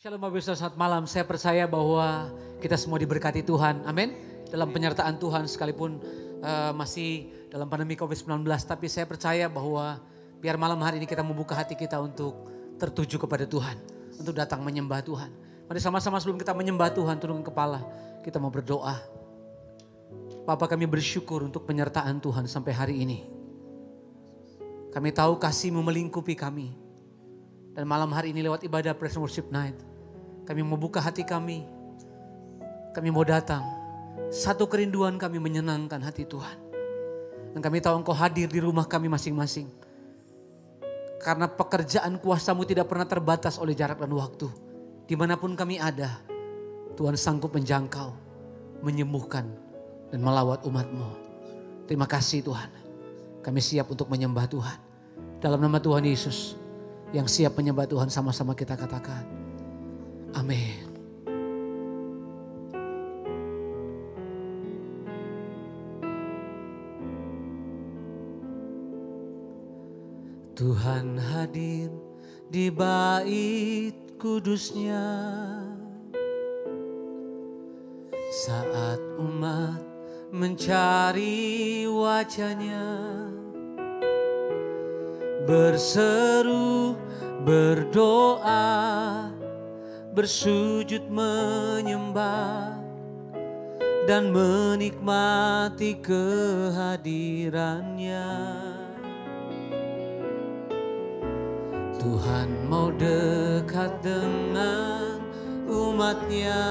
Shalom Bapak Ibu saat malam, saya percaya bahwa kita semua diberkati Tuhan, amin. Dalam penyertaan Tuhan sekalipun masih dalam pandemi COVID-19, tapi saya percaya bahwa biar malam hari ini kita membuka hati kita untuk tertuju kepada Tuhan, untuk datang menyembah Tuhan. Mari sama-sama sebelum kita menyembah Tuhan, tundukkan kepala, kita mau berdoa. Bapa, kami bersyukur untuk penyertaan Tuhan sampai hari ini. Kami tahu kasih-Mu melingkupi kami. Dan malam hari ini lewat ibadah Praise and Worship Night, kami membuka hati kami. Kami mau datang. Satu kerinduan kami menyenangkan hati Tuhan. Dan kami tahu Engkau hadir di rumah kami masing-masing. Karena pekerjaan kuasa-Mu tidak pernah terbatas oleh jarak dan waktu. Dimanapun kami ada, Tuhan sanggup menjangkau, menyembuhkan, dan melawat umat-Mu. Terima kasih Tuhan. Kami siap untuk menyembah Tuhan. Dalam nama Tuhan Yesus, yang siap menyembah Tuhan sama-sama kita katakan. Amin. Tuhan hadir di bait kudusnya saat umat mencari wajahnya, berseru, berdoa, bersujud menyembah dan menikmati kehadirannya. Tuhan mau dekat dengan umatnya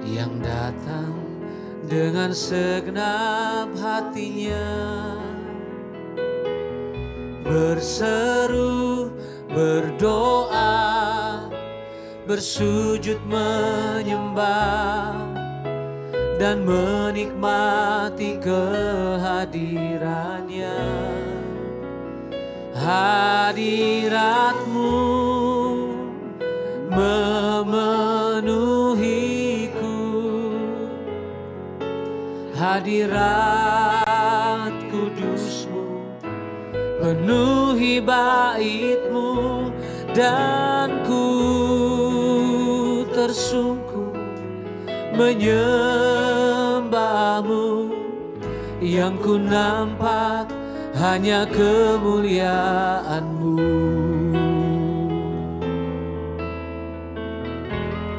yang datang dengan segenap hatinya, berseru, berdoa, bersujud menyembah dan menikmati kehadirannya. Hadirat-Mu memenuhiku, hadirat kudus-Mu penuhi bait-Mu, dan ku tersungkur menyembah-Mu, yang ku nampak hanya kemuliaan-Mu.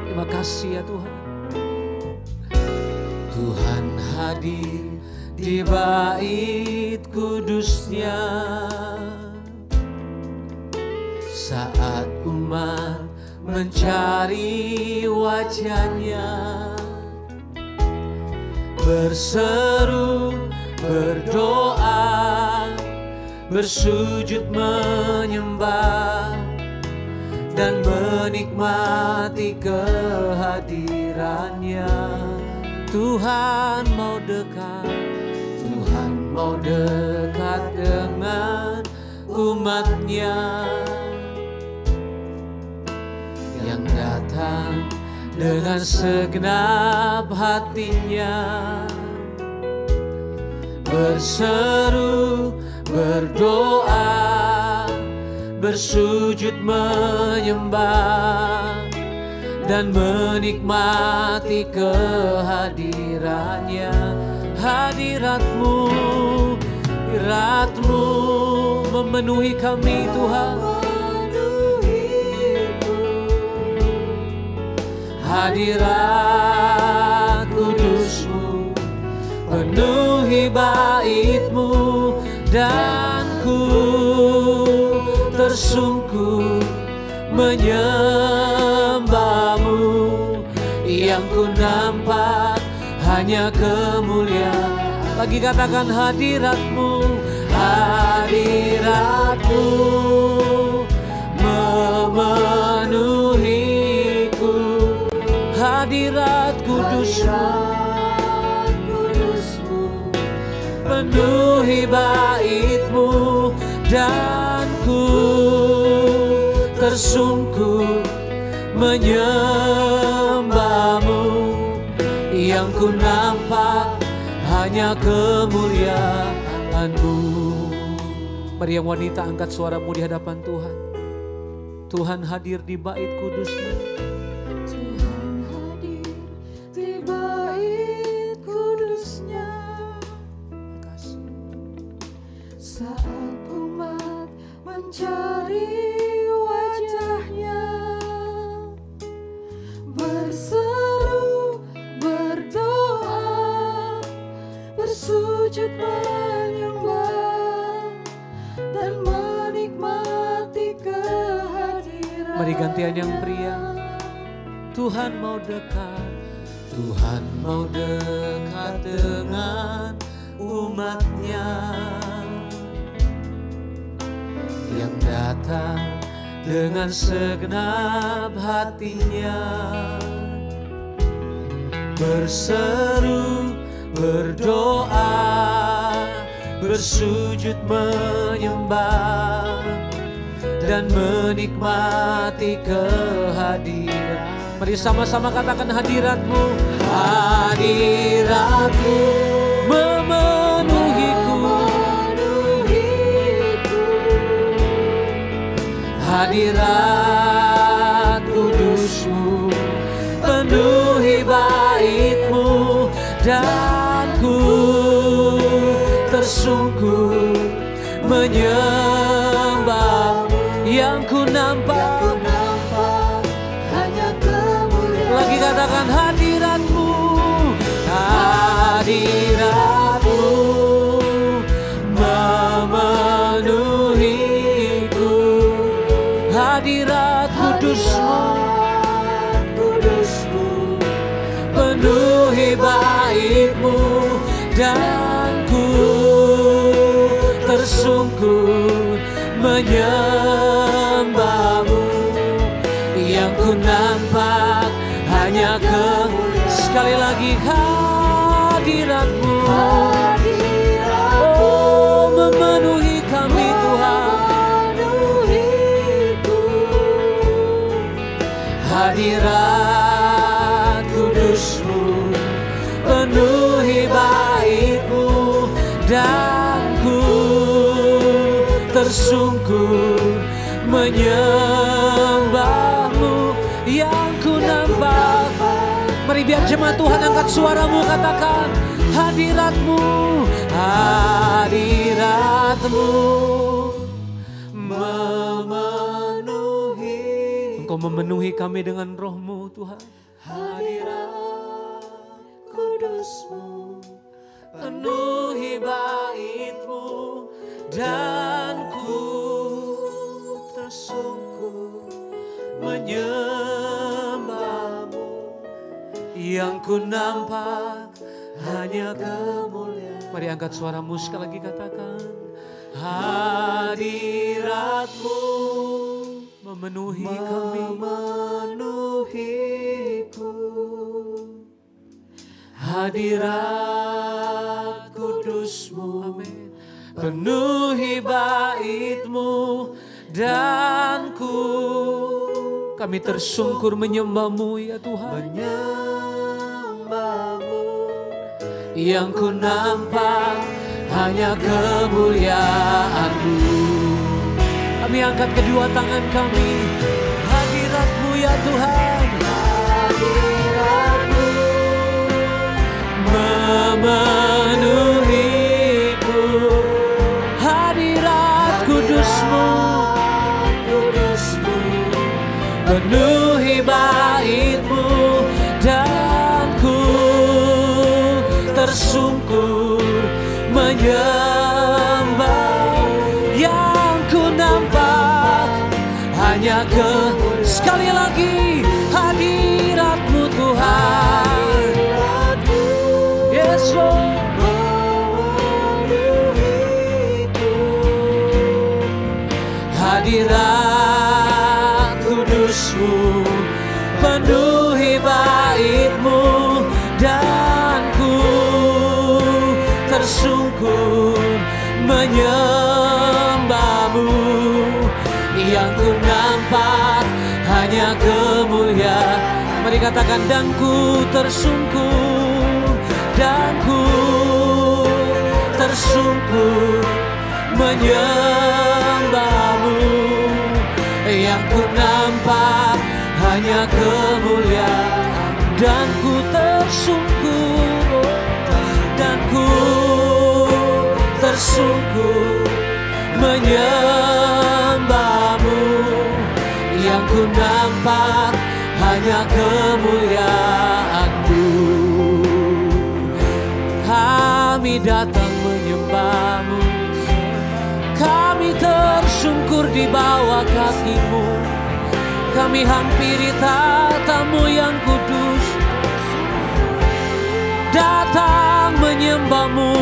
Terima kasih ya Tuhan. Tuhan hadir di bait kudusnya saat umat mencari wajahnya, berseru, berdoa, bersujud menyembah dan menikmati kehadirannya. Tuhan mau dekat, Tuhan mau dekat dengan umat-Nya yang datang dengan segenap hatinya, berseru, berdoa, bersujud menyembah dan menikmati kehadirannya. Hadirat-Mu, hadirat-Mu memenuhi kami Tuhan. Hadirat kudus-Mu penuhi bait-Mu, dan ku tersungkur menyembah-Mu, yang ku nampak hanya kemuliaan. Lagi katakan hadirat-Mu, hadirat-Mu memenuhiku, hadirat kudus-Mu penuhi bait-Mu, dan ku tersungkur menyembah-Mu, yang ku nampak hanya kemuliaan-Mu. Mari yang wanita angkat suaramu di hadapan Tuhan. Tuhan hadir di bait kudus-Mu. Tuhan hadir di bait kudus-Nya. Saat umat mencari wajah-Nya, berseru, berdoa, bersujud menyembah, dan menikmati kehadiran. Mari gantian yang pria. Tuhan mau dekat, Tuhan mau dekat dengan umat-Nya yang datang dengan segenap hatinya, berseru, berdoa, bersujud menyembah, dan menikmati kehadiran. Mari sama-sama katakan hadirat-Mu, hadirat-Mu memenuhiku, hadirat kudus-Mu penuhi bait-Mu, dan ku tersungkur menyembah. Yang ku nampak hanya kemuliaan. Lagi katakan hadirat-Mu, hadirat-Mu memenuhiku, hadirat kudus-Mu, penuhi bait-Mu, dan ku tersungkur menyembah-Mu. Yang ku nampak hanya sekali lagi hadirat-Mu. Oh, memenuhi kami Tuhan, hadirat kudus-Mu penuhi bait-Mu, dan ku tersungkur menyembah-Mu. Yang ku nampak. Mari biar jemaat Tuhan angkat suaramu, katakan hadirat-Mu, hadirat-Mu memenuhi. Engkau memenuhi kami dengan roh-Mu Tuhan. Hadirat kudus-Mu penuhi bait-Mu, dan ku tersungkur menyembah-Mu. Yang ku nampak hanya kemuliaan. Mari angkat suaramu sekali lagi, katakan hadirat-Mu memenuhi kami, memenuhiku. hadirat kudus-Mu, amin, penuhi bait-Mu, dan kami tersungkur menyembah-Mu ya Tuhan. Menyembah-Mu. Yang ku nampak hanya kemuliaan-Mu. Kami angkat kedua tangan kami, hadirat-Mu ya Tuhan. Hadirat-Mu memenuhiku, hadirat kudus-Mu, penuhi bait-Mu, dan ku tersungkur menyembah. Yang ku nampak hanya sekali lagi hadirat-Mu Tuhan. Yes Lord. Hadirat kudus-Mu penuhi bait-Mu, dan ku tersungkur menyembah-Mu. Yang ku nampak hanya kemuliaan. Mari katakan, dan ku tersungkur, dan ku tersungkur menyembah-Mu. Yang ku nampak hanya kemuliaan, dan ku tersungkur, dan ku tersungkur menyembahmu. Yang ku nampak hanya kemuliaan-Mu. Kami datang menyembah-Mu, kami tersungkur di bawah kaki-Mu. Kami hampiri tatamu yang kudus, datang menyembah-Mu.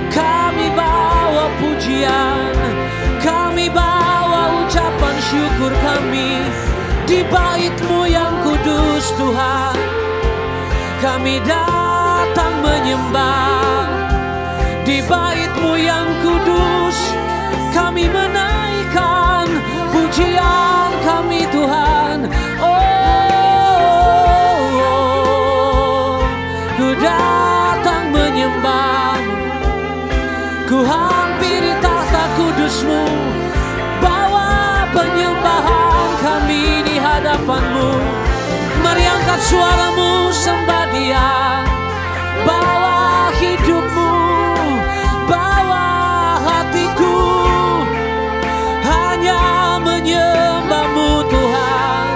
Kami bawa pujian, kami bawa ucapan syukur kami di bait-Mu yang kudus Tuhan. Kami datang menyembah di bait-Mu yang kudus. Kami menaikkan pujian kami Tuhan. Ku datang menyembah-Mu, ku hampiri tahta kudus-Mu, bawa penyembahan kami di hadapan-Mu. Mari angkat suaramu, sembah Dia, bawa hidup-Mu, bawa hatiku, hanya menyembah-Mu Tuhan.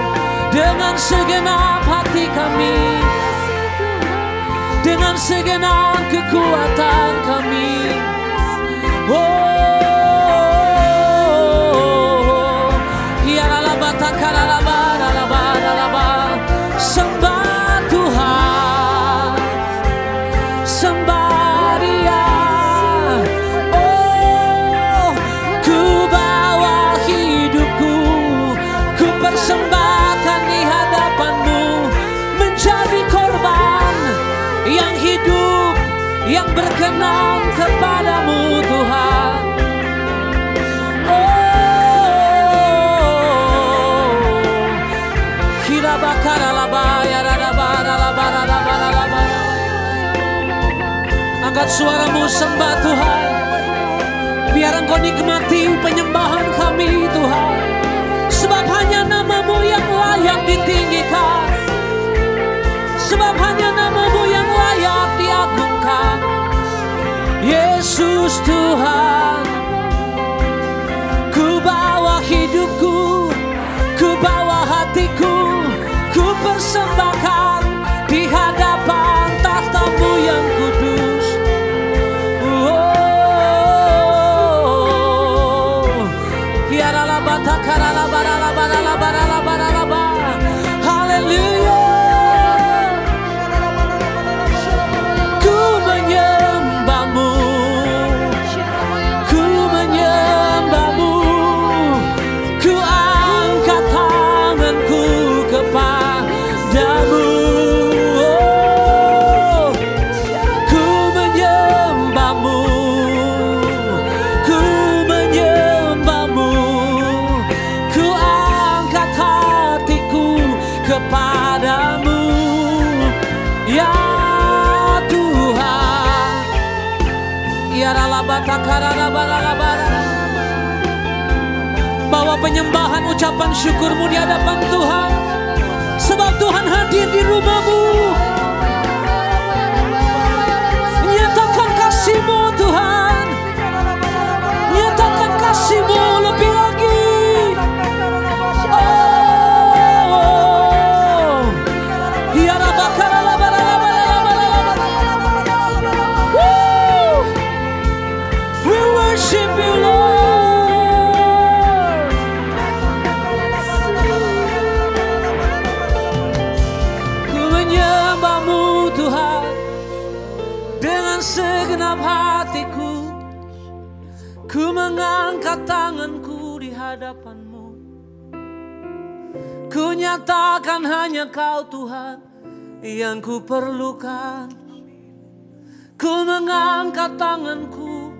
Dengan segenap hati kami, dengan segenap kekuatan kami. Sembah Tuhan, sembah Dia. Ku bawa hidupku, ku persembahkan di hadapan-Mu, menjadi korban yang hidup, yang berkenan kepada-Mu Tuhan. Angkat suaramu, sembah Tuhan. Biar Engkau nikmati penyembahan kami Tuhan. Sebab hanya nama-Mu yang layak ditinggikan, sebab hanya nama-Mu yang layak diagungkan. Yesus Tuhan, ku bawa hidupku, ku bawa hatiku, ku persembahkan di hadapan tahta-Mu yang kudus. Haleluya. Ku menyembah-Mu, ku menyembah-Mu, ku angkat tanganku kepadamu. Ku menyembah-Mu, ku menyembah-Mu, ku angkat hatiku kepadamu, ya Tuhan. Ya bawa penyembahan, ucapan syukurmu di hadapan Tuhan. Sebab Tuhan hadir di rumahmu. Nyatakan kasih-Mu Tuhan, nyatakan kasih-Mu lebih lagi. We worship You Lord. Ku menyembah-Mu Tuhan dengan segenap hatiku. Ku mengangkat tanganku di hadapan-Mu. Ku nyatakan hanya Kau Tuhan yang ku perlukan. Ku mengangkat tanganku,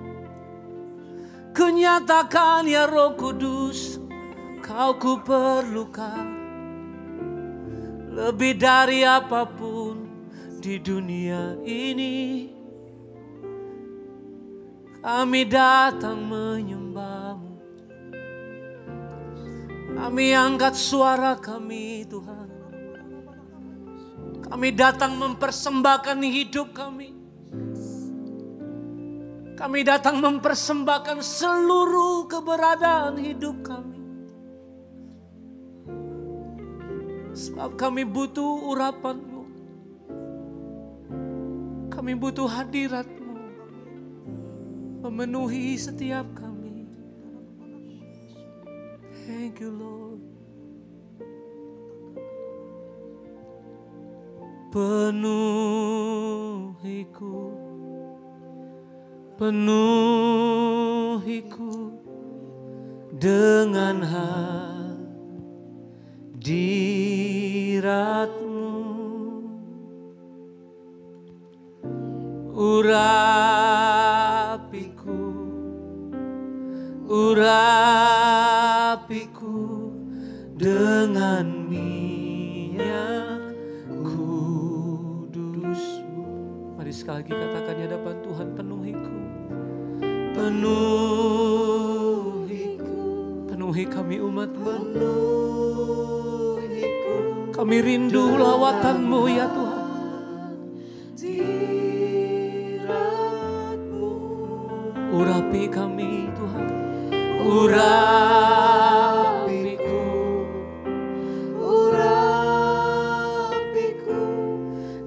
ku nyatakan ya Roh Kudus, Kau ku perlukan. Lebih dari apapun di dunia ini, kami datang menyembah-Mu. Kami angkat suara kami Tuhan. Kami datang mempersembahkan hidup kami. Kami datang mempersembahkan seluruh keberadaan hidup kami. Sebab kami butuh urapan-Mu. Kami butuh hadirat-Mu. Memenuhi setiap kami. Thank you Lord. Penuhiku, penuhiku dengan hadirat-Mu. Urapiku, urapiku dengan minyak kudus-Mu. Mari sekali lagi katakan di hadapan Tuhan, penuhiku, penuhiku, penuhi kami umat-Mu. Kami rindu lawatan-Mu ya Tuhan. Urapi kami Tuhan, urapiku, urapiku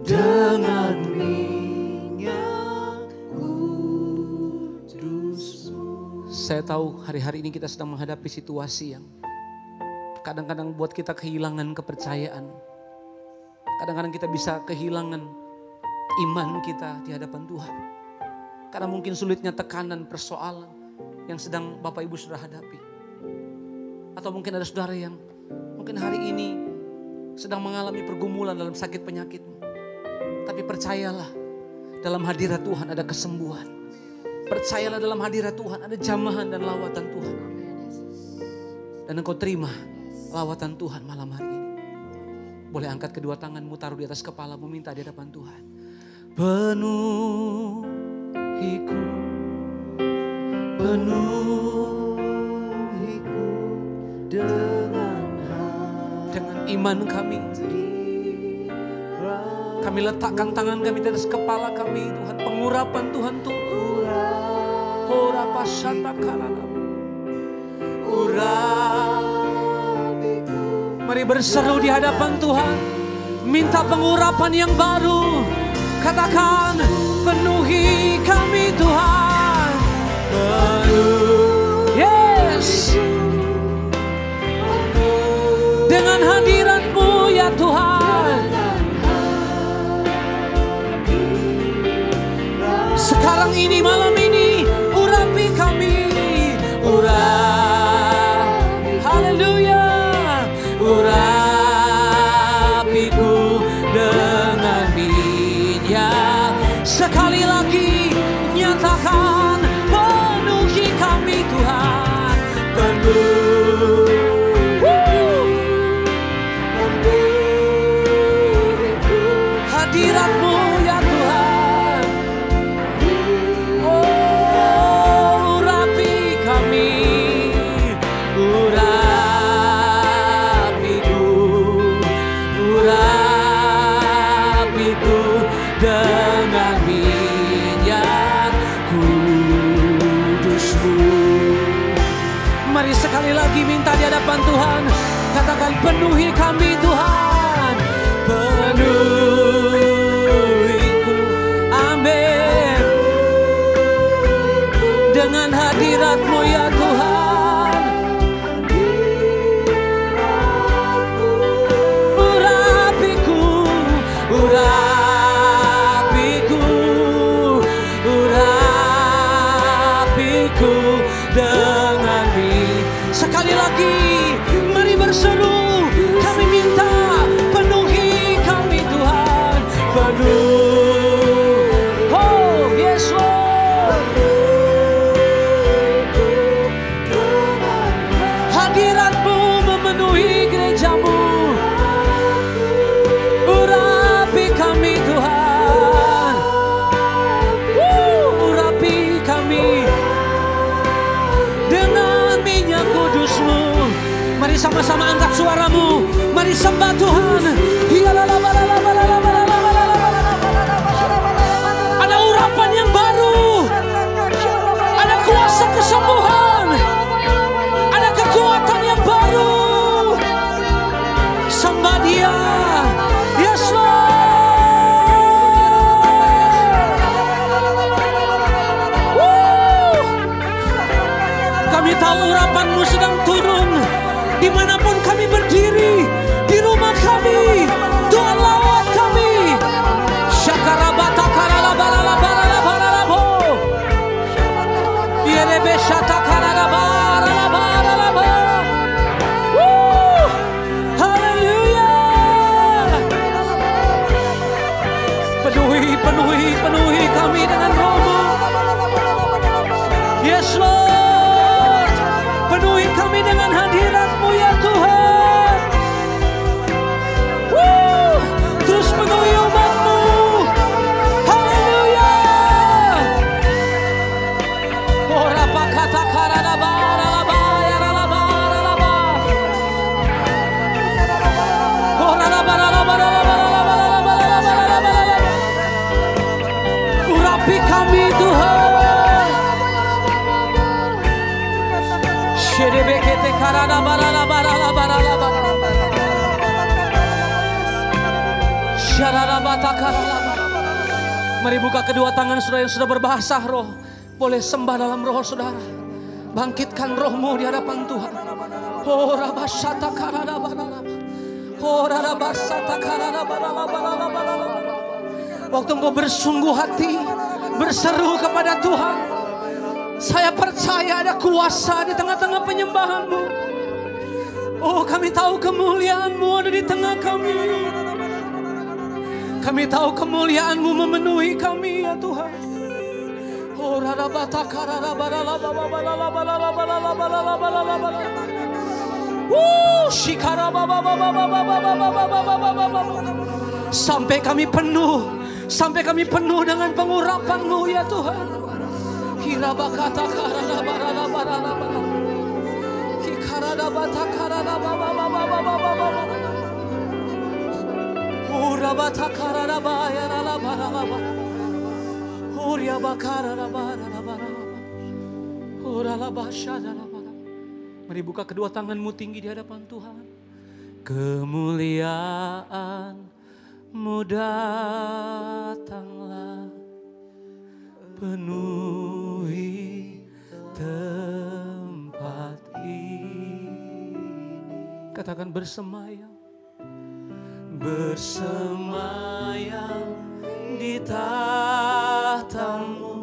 dengan minyak kudus-Mu. Saya tahu hari-hari ini kita sedang menghadapi situasi yang kadang-kadang buat kita kehilangan kepercayaan. Kadang-kadang kita bisa kehilangan iman kita di hadapan Tuhan. Karena mungkin sulitnya tekanan, persoalan yang sedang Bapak Ibu saudara hadapi. Atau mungkin ada saudara yang mungkin hari ini sedang mengalami pergumulan dalam sakit penyakitmu. Tapi percayalah, dalam hadirat Tuhan ada kesembuhan. Percayalah dalam hadirat Tuhan ada jamahan dan lawatan Tuhan. Dan engkau terima lawatan Tuhan malam hari ini. Boleh angkat kedua tanganmu, taruh di atas kepalamu, minta di hadapan Tuhan. Penuhiku, penuhiku dengan iman kami. Kami letakkan tangan kami di atas kepala kami Tuhan. Pengurapan Tuhan turun. Mari berseru di hadapan Tuhan. Minta pengurapan yang baru. Katakan, penuhi kami Tuhan. Yes. Dengan hadirat-Mu ya Tuhan. Sekarang ini, malam ini, urapi kami. Haleluya. Urapiku dengan minyak. Sekali lagi nyatakan, penuhi kami Tuhan. Hadirat-Mu ya Tuhan. Oh, urapi kami. Urapiku dengan minyak kudus-Mu. Mari sekali lagi minta di hadapan Tuhan. Katakan, penuhi kami Tuhan. Penuhiku. Amin. Dengan hadirat-Mu ya Tuhan. Urapiku, urapiku, urapiku dengan sekali lagi, mari berseru. Kami minta, penuhi kami Tuhan. Penuh. Oh, yes Lord. Hadirat-Mu memenuhi gereja-Mu. Urapi kami Tuhan. Urapi kami dengan minyak kudus-Mu. Mari Mari sama-sama angkat suaramu. Mari sembah Tuhan. Ada urapan yang baru. Ada kuasa kesembuhan. Ada kekuatan yang baru. Sembah Dia. Yes Lord. Kami tahu urapan-Mu sedang turun dimanapun kami berdiri, di rumah kami. Tuhan lawat kami. Syakarabata karalabaralabaralabaralabo. Yerebe shatakaralabaralabaralabo. Haleluya. Penuhi kami dengan Roh-Mu. Yes Lord. Penuhi kami dengan hadirat-Mu ya Tuhan. Terus penuhi umat-Mu. Haleluya. Orapa kata karalaba ralaba yaralaba ralaba. Oralaba ralaba ralaba ralaba ralaba ralaba. Urapi kami Tuhan. Shedebekete karana barala barala barala barala. Syarara bata karala. Mari buka kedua tangan saudara yang sudah berbahasa roh. Boleh sembah dalam roh saudara. Bangkitkan rohmu di hadapan Tuhan. Ora basata karana barala. Ora basata karana barala barala barala. Waktu engkau bersungguh hati, berseru kepada Tuhan, saya percaya ada kuasa di tengah-tengah penyembahan-Mu. Oh, kami tahu kemuliaan-Mu ada di tengah kami. Kami tahu kemuliaan-Mu memenuhi kami ya Tuhan. Oh, radabata sampai kami penuh dengan pengurapan-Mu ya Tuhan. Hirabakata karana barana barana barana. Hikarada bata karana baba baba baba baba. Urabata karana bayarana barana barana. Uriabakarana barana barana. Uralabashadana barana. Mari buka kedua tanganmu tinggi di hadapan Tuhan. Kemuliaan-Mu datanglah, penuhi tempat ini. Katakan bersemayam. Bersemayam di tahta-Mu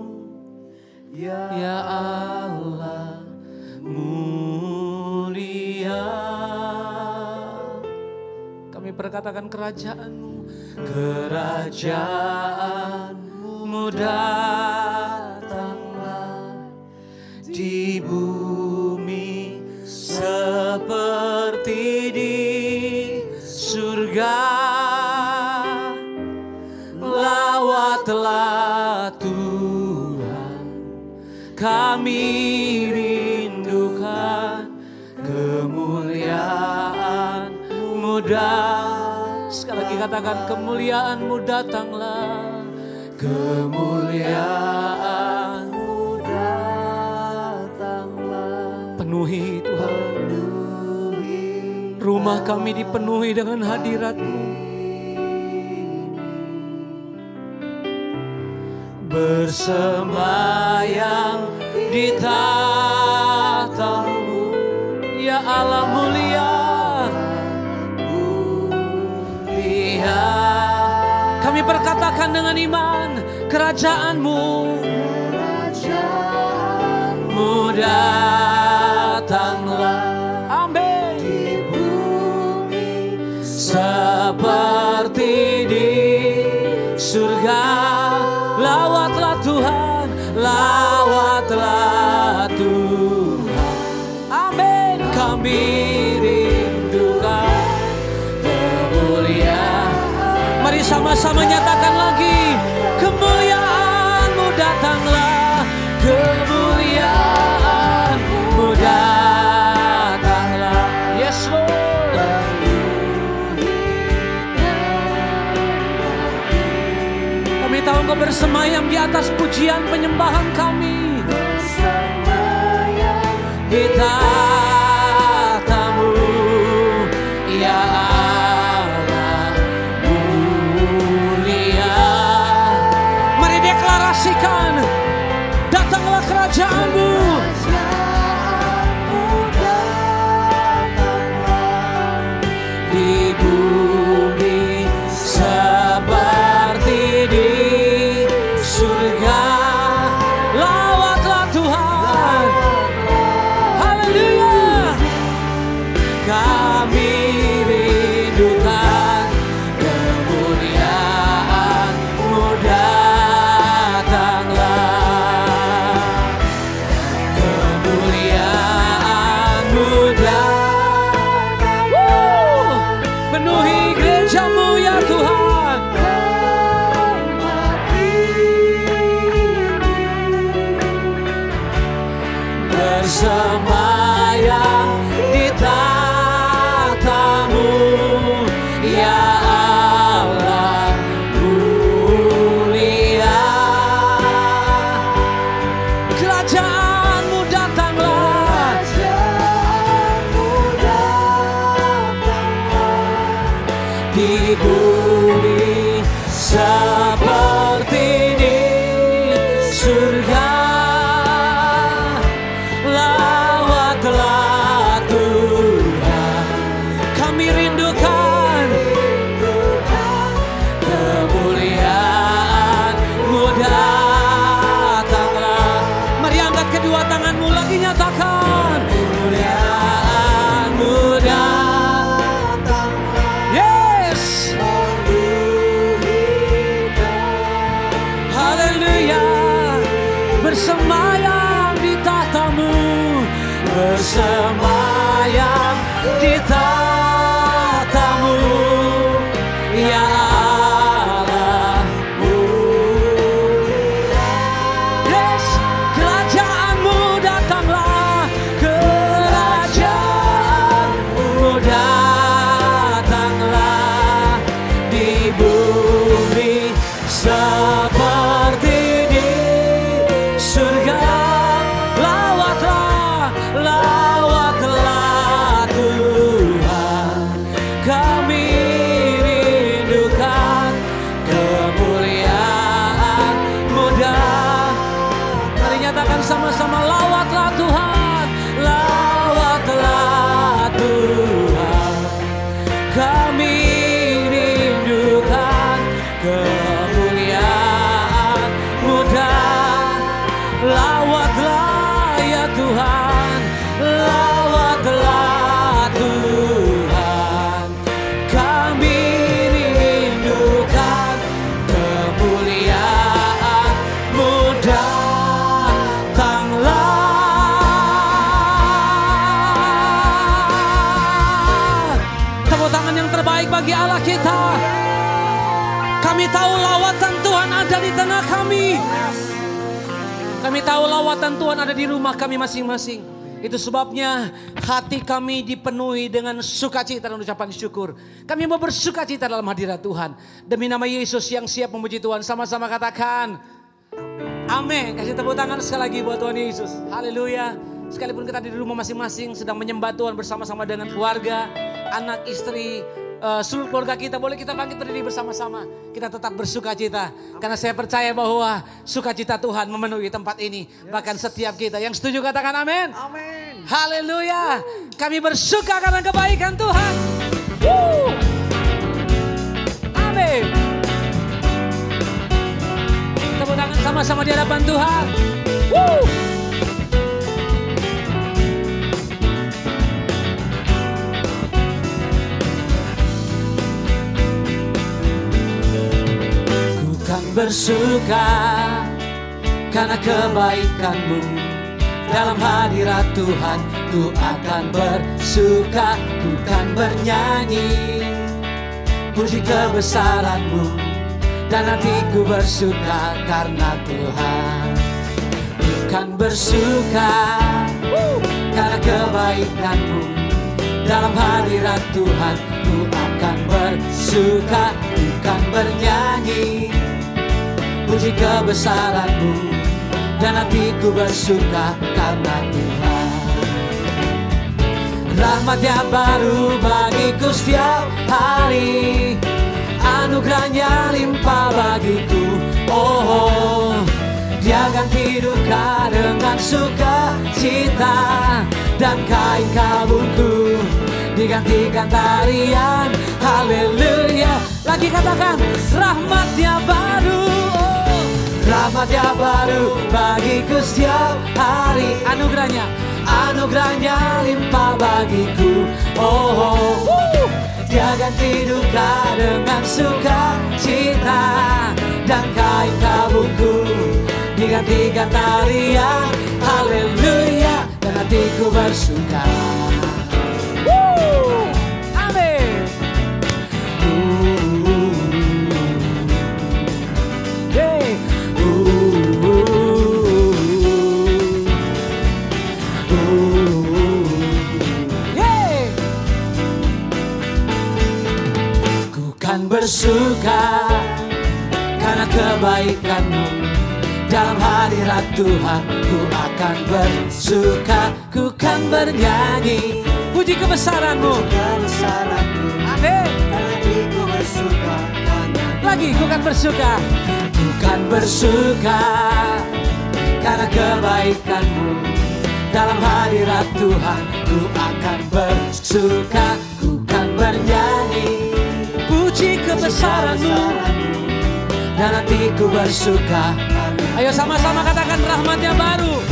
ya Allah mulia. Kami perkatakan kerajaan-Mu. Kerajaan-Mu datanglah di bumi seperti di surga. Lawatlah Tuhan, kami rindukan kemuliaan-Mu datang. Sekali lagi katakan kemuliaan-Mu datanglah. Kemuliaan-Mu datanglah. Penuhi Tuhan. Rumah kami dipenuhi dengan hadirat-Mu. Bersemayam di tahta-Mu ya Allah mulia. Kami perkatakan dengan iman, kerajaan-Mu datanglah. Amin. Di bumi seperti di surga. Lawatlah Tuhan, lawatlah Tuhan. Amin. Kami rindukan kemuliaan. Mari sama-sama nyatakan lagi, kemuliaan-Mu datanglah, kemuliaan-Mu datanglah. Yes bersemayam di atas pujian penyembahan kami. bersemayam Di tahta-Mu, ya Allah mulia. Mari deklarasikan, datanglah kerajaan-Mu. Kerajaanmu datanglah Di bumi seperti di surga. Lawatlah Tuhan. Haleluya. Kami rindukan kemuliaan-Mu datanglah. Kemuliaan-Mu datanglah. Penuhi gereja-Mu ya Tuhan. tempat ini. Bersemayam di tahta-Mu, ya Allah mulia. Kerajaan-Mu datanglah. Kerajaanmu datanglah Di bumi seperti di surga. Lawatlah Tuhan. Kami rindukan kemuliaan-Mu datanglah. Mari angkat kedua tanganmu lagi, nyatakan kemuliaan-Mu datanglah. Yes. Haleluya. Bersemayam di tahta-Mu, bersemayam di tahta-Mu, ya Allah mulia. Yes, kerajaan-Mu datanglah. Kerajaan-Mu datanglah. Di bumi seperti di surga. Lawatlah, lawatlah Tuhan. Kami rindukan kemuliaan-Mu datanglah. Mari nyatakan sama-sama, lawatlah Tuhan, lawatlah Tuhan. Kami rindukan kemuliaan-Mu datanglah. Lawatlah ya Tuhan, lawatlah Tuhan. Kami rindukan kemuliaan-Mu datanglah. Tepuk tangan yang terbaik bagi Allah kita. Kami tahu lawatan Tuhan ada di tengah kami. Kami tahu lawatan Tuhan ada di rumah kami masing-masing. Itu sebabnya hati kami dipenuhi dengan sukacita dan ucapan syukur. Kami mau bersukacita dalam hadirat Tuhan. Demi nama Yesus yang siap memuji Tuhan. Sama-sama katakan amin. Kasih tepuk tangan sekali lagi buat Tuhan Yesus. Haleluya. Sekalipun kita di rumah masing-masing sedang menyembah Tuhan bersama-sama dengan keluarga, anak, istri, seluruh keluarga kita, boleh kita bangkit berdiri bersama-sama. Kita tetap bersukacita. Karena saya percaya bahwa sukacita Tuhan memenuhi tempat ini. Bahkan setiap kita. Yang setuju katakan amin. Amin. Haleluya. Kami bersuka karena kebaikan Tuhan. Amin. Tepuk tangan sama-sama di hadapan Tuhan. Bersuka karena kebaikan-Mu. Dalam hadirat Tuhan ku akan bersuka, ku kan bernyanyi puji kebesaran-Mu. Dan hatiku bersuka karena Tuhan. Ku kan bersuka karena kebaikan-Mu. Dalam hadirat Tuhan ku akan bersuka, ku kan bernyanyi puji kebesaran-Mu, dan hatiku bersuka karena Tuhan. Rahmat-Nya baru bagiku setiap hari, anugerah-Nya limpah bagiku. Oh, Dia ganti duka dengan sukacita, dan kain kabungku digantikan tarian. Haleluya. Lagi katakan, rahmat-Nya baru. Oh, rahmat-Nya baru bagiku setiap hari, anugerah-Nya limpah bagiku. Oh, Dia ganti duka dengan sukacita, dan kain kabungku digantikan tarian. Haleluya. Dan hatiku bersuka. Amin. Hey. Yeah. Ku kan bersuka karena kebaikan-Mu. Dalam hadirat Tuhan ku akan bersuka, ku kan bernyanyi puji kebesaran-Mu. Amin. Lagi ku kan bersuka, ku kan bersuka karena kebaikan-Mu. Dalam hadirat Tuhan ku akan bersuka, ku kan bernyanyi puji kebesaran-Mu, dan hatiku bersuka. Ayo sama-sama katakan, rahmat-Nya baru.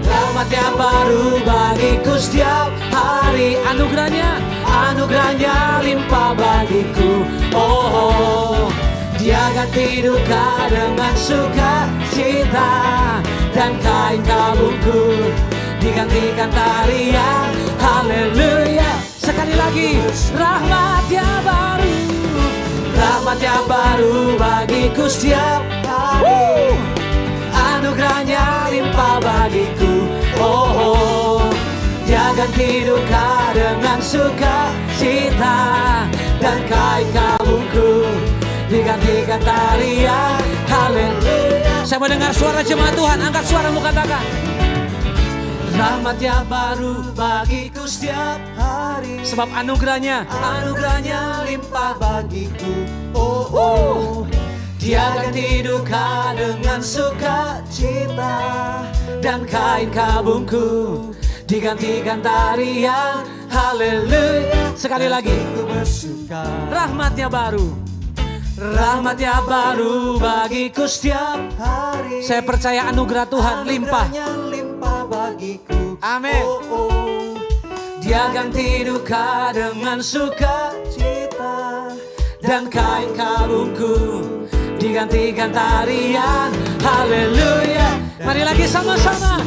Rahmat-Nya baru bagiku setiap hari, anugerah-Nya limpah bagiku. Oh, Dia ganti duka dengan sukacita, dan kain kabungku digantikan tarian. Haleluya. Sekali lagi, rahmat-Nya baru. Rahmat-Nya baru bagiku setiap hari, anugerah-Nya limpah bagiku. Oh, Dia ganti duka dengan sukacita, dan kain kabungku digantikan tarian. Haleluya. Saya mendengar suara jemaat Tuhan, angkat suaramu katakan, rahmat-Nya baru bagiku setiap hari, sebab anugerah-Nya limpah bagiku. Oh, Dia ganti duka dengan sukacita, dan kain kabungku digantikan tarian. Haleluya. Sekali lagi, rahmat-Nya baru. Rahmat-Nya baru bagiku setiap hari. Saya percaya anugerah Tuhan limpah bagiku. Amin. Dia ganti duka dengan sukacita, dan kain kabungku digantikan tarian. Haleluya. Mari lagi sama-sama.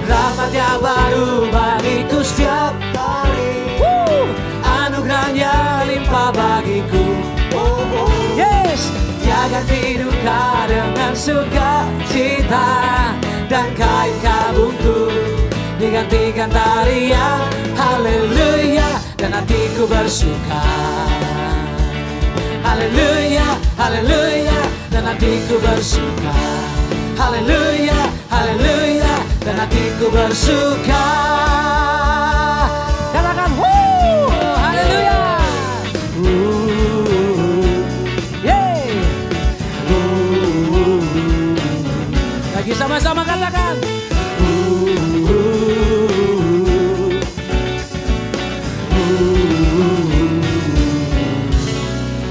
Rahmat-Nya baru bagiku setiap hari, anugerah-Nya limpah bagiku. Yes. Dia ganti duka dengan sukacita, dan kain kabungku digantikan tarian. Haleluya. Dan hatiku bersuka. Haleluya, haleluya, dan hatiku bersuka. Haleluya, haleluya, dan hatiku bersuka. Katakan, haleluya. Yeay. Lagi sama-sama katakan.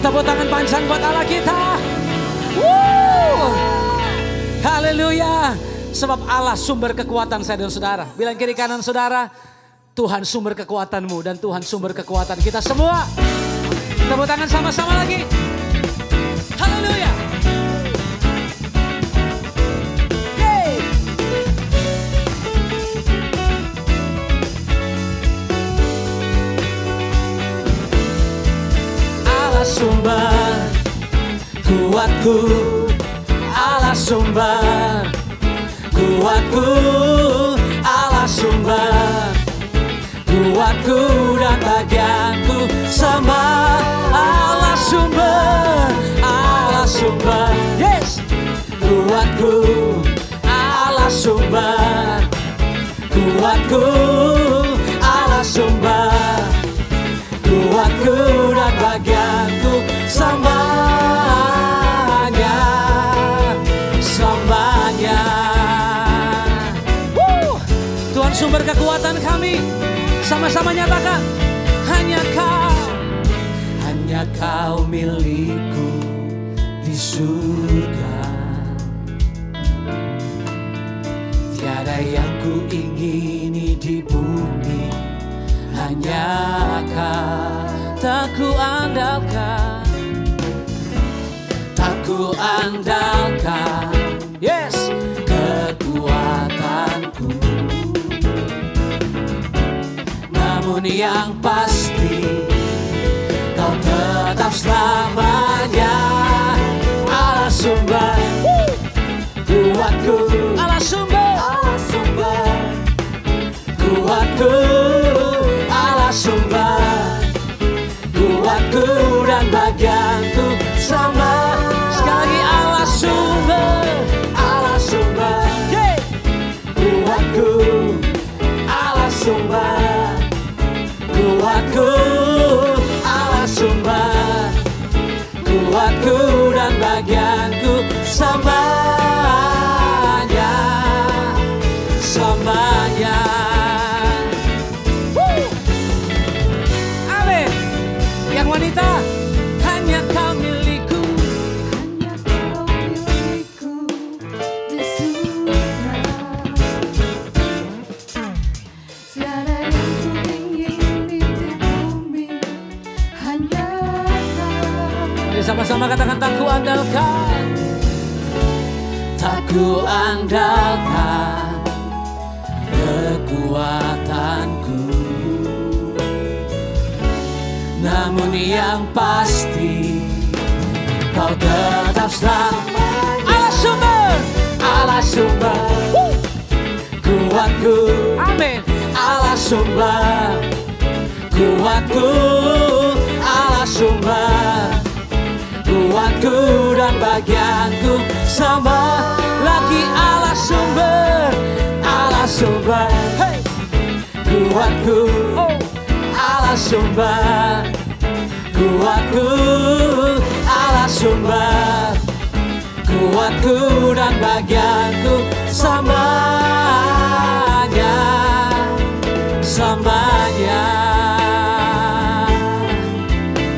Tepuk tangan panjang buat Allah kita. Haleluya. Sebab Allah sumber kekuatan saya dan saudara. Bilang kiri kanan saudara, Tuhan sumber kekuatanmu dan Tuhan sumber kekuatan kita semua. Tepuk tangan sama-sama lagi. Haleluya. Allah sumber kuatku, Allah sumber kuatku, Allah sumber kuatku dan bagianku sama. Allah sumber kuatku, Allah sumber. Kuatku, Allah sumber. Kuatku dan bagianku semuanya, semuanya. Tuhan sumber kekuatan kami. Sama-sama nyatakan, hanya Kau milikku di surga. Tiada yang ku ingini di bumi, hanya Kau. Tak ku andalkan, tak ku andalkan, yes, kekuatanku. Namun yang pasti Kau tetap selamanya. Allah sumber kuatku, Allah sumber, Allah sumber kuatku, Allah sumber kuatku dan bagianku sama. Sekali lagi Allah sumber, Allah sumber, yeah. Kuatku, Allah sumber, kuatku, Allah sumber, kuatku dan bagianku semuanya, semuanya. Amin. Yang wanita, hanya Kau milikku, hanya Kau milikku di surga. Tiada yang ku ingini di bumi, hanya Kau. Mari sama-sama katakan, tak ku andalkan, tak ku andalkan kekuatanku. Namun yang pasti Kau tetap selamanya. Allah sumber, Allah sumber kuatku, amin. Allah sumber kuatku, Allah sumber kuatku dan bagianku sama. Lagi Allah sumber, Allah sumber, hey. Kuatku, oh. Allah sumber kuatku, Allah sumber kuatku dan bagianku semuanya, semuanya.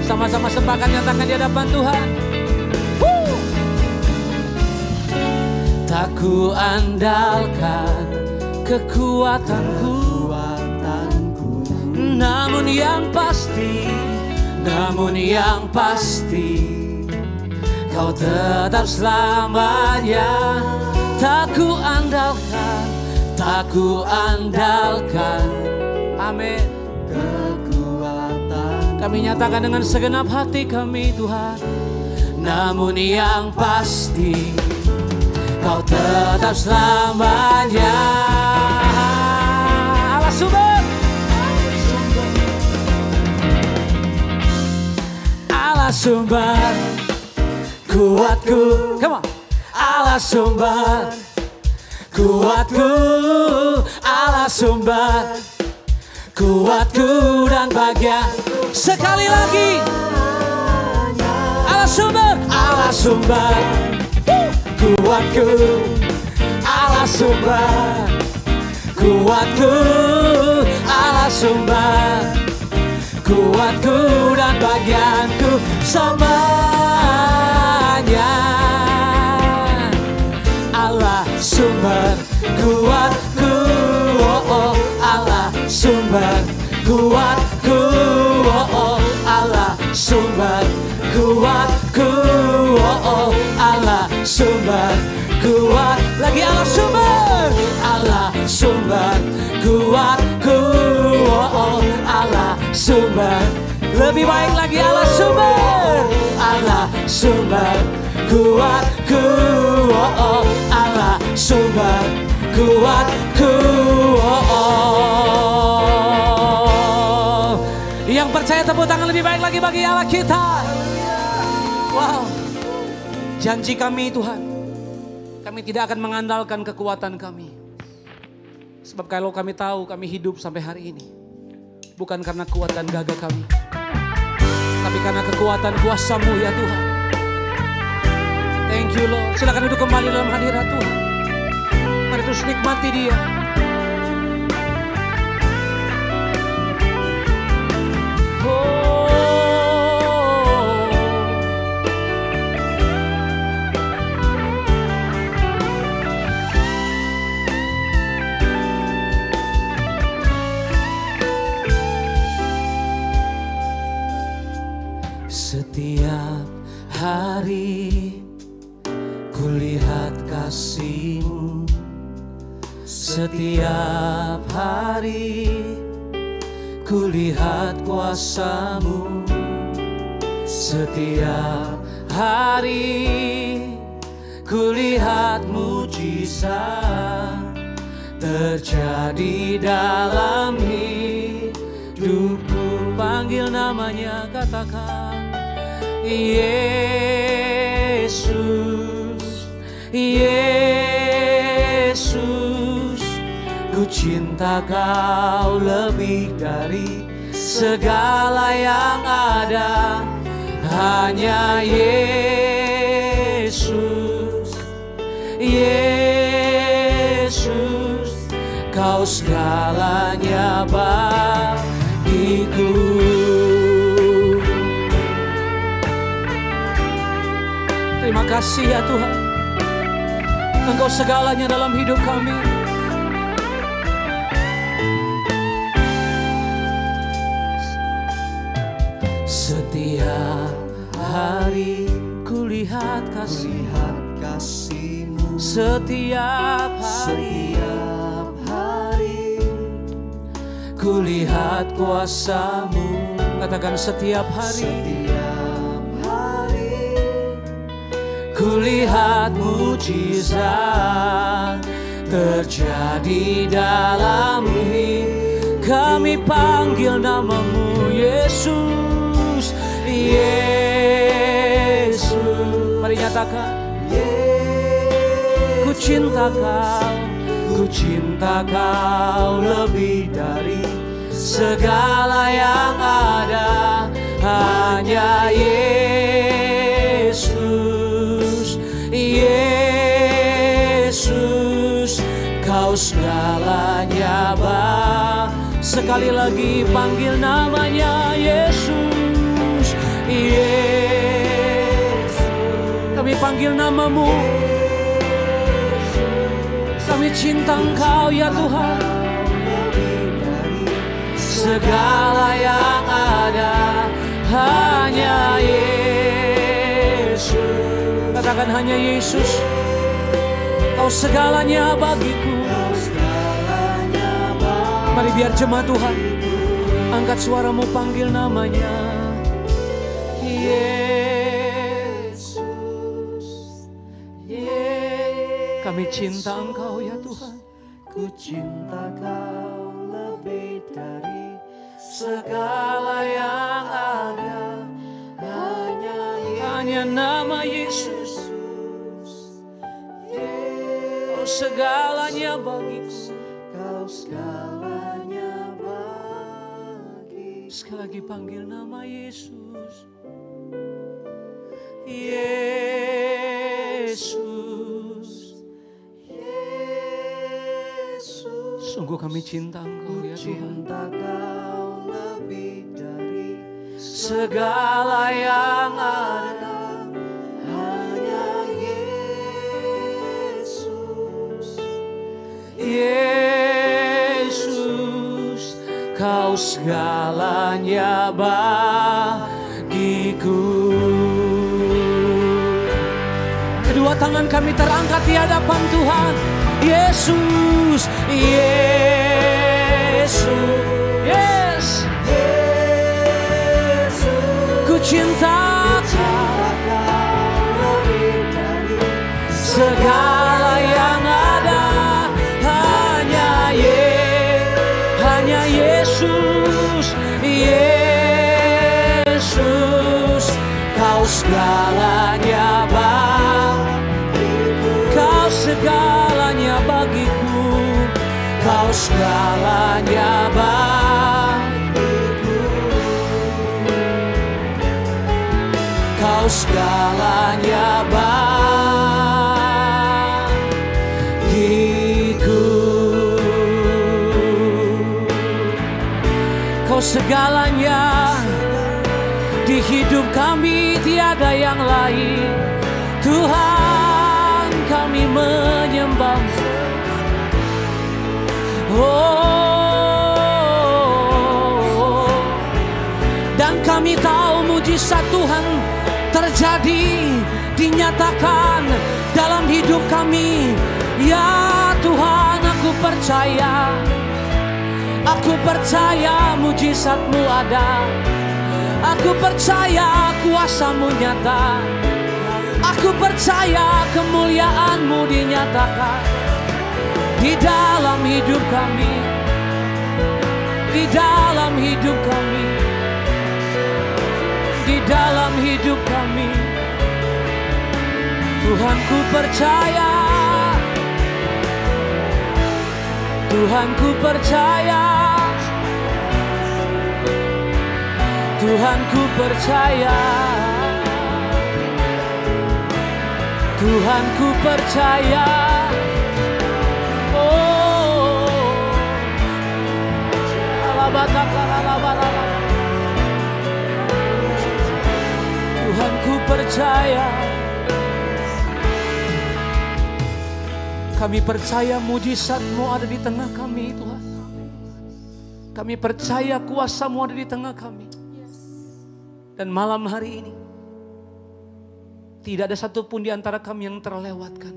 Sama-sama sepakat nyatakan di hadapan Tuhan. Tak ku andalkan kekuatanku, namun yang pasti Kau tetap selamanya. Tak ku andalkan, tak ku andalkan, amin, kekuatan. Kami nyatakan dengan segenap hati kami Tuhan. Namun yang pasti Kau tetap selamanya. Allah sumber, Allah sumber kuatku, come on. Allah sumber kuatku, Allah sumber kuatku dan bagian. Sekali lagi, Allah sumber, Allah sumber kuatku, Allah sumber kuatku, Allah sumber kuatku dan bagianku semuanya. Allah sumber kuatku, oh, oh. Allah sumber kuatku, oh, oh. Allah sumber kuatku, oh, oh. Allah sumber kuat. Lagi Allah sumber, Allah sumber kuatku, oh, oh. Allah sumber. Lebih baik lagi Allah sumber, Allah sumber kuatku, oh, oh. Allah sumber kuatku, oh, oh. Yang percaya tepuk tangan lebih baik lagi bagi Allah kita. Wow, janji kami Tuhan, Kami tidak akan mengandalkan kekuatan kami. Sebab kalau kami tahu kami hidup sampai hari ini, bukan karena kuat dan gagah kami, tapi karena kekuatan kuasa-Mu ya Tuhan. Thank you Lord. Silakan duduk kembali dalam hadirat Tuhan. Mari terus nikmati Dia. Setiap hari kulihat kasih-Mu, setiap hari kulihat kuasa-Mu, setiap hari kulihat mujizat terjadi dalam hidupku. Panggil namanya, katakan Yesus, Yesus, ku cinta Kau lebih dari segala yang ada. Hanya Yesus, Yesus, Kau segalanya bagiku. Terima kasih ya Tuhan, Engkau segalanya dalam hidup kami. Setiap hari kulihat kasih-Mu, setiap hari kulihat kuasa-Mu. Katakan setiap hari kulihat mujizat terjadi dalam hidup kami. Panggil nama-Mu Yesus, Yesus. Mari nyatakan, ku cinta Kau, ku cinta Kau lebih dari segala yang ada. Hanya Yesus, Yesus, Kau segalanya sekali lagi panggil namanya Yesus, Yesus. Kami panggil nama-Mu, kami cinta Engkau ya Tuhan. Segala yang ada hanya Yesus. Katakan hanya Yesus, Kau segalanya bagiku. Mari biar jemaat Tuhan angkat suaramu panggil namanya Yesus, Yesus. Kami cinta Engkau ya Tuhan. Ku cinta Kau lebih dari segala yang ada. Hanya nama Yesus, Kau segalanya bagiku. Kau segalanya bagi. Sekali lagi panggil nama Yesus, Yesus, Yesus. Sungguh kami cinta Engkau ya Tuhan. Kau lebih dari segala yang ada. Yesus, Kau segalanya bagiku. Kedua tangan kami terangkat di hadapan Tuhan. Yesus, Yesus, yes, Yesus. Ku cinta Kau lebih dari segala yang ada. Hanya Yesus, Yesus, Kau segalanya bagiku. Kau segalanya bagiku, Kau segalanya bagiku, Kau segalanya di hidup kami, tiada yang lain. Tuhan, kami menyembah-Mu. Dan kami tahu mujizat Tuhan terjadi, dinyatakan dalam hidup kami. Ya Tuhan, aku percaya mujizat-Mu ada. Aku percaya kuasa-Mu nyata. Aku percaya kemuliaan-Mu dinyatakan di dalam hidup kami, di dalam hidup kami, di dalam hidup kami. Tuhan, ku percaya, Tuhan, ku percaya, Tuhan, ku percaya, Tuhan, ku percaya. Tuhan, ku percaya. Kami percaya mujizat-Mu ada di tengah kami, Tuhan. Kami percaya kuasa-Mu ada di tengah kami. Dan malam hari ini tidak ada satupun di antara kami yang terlewatkan.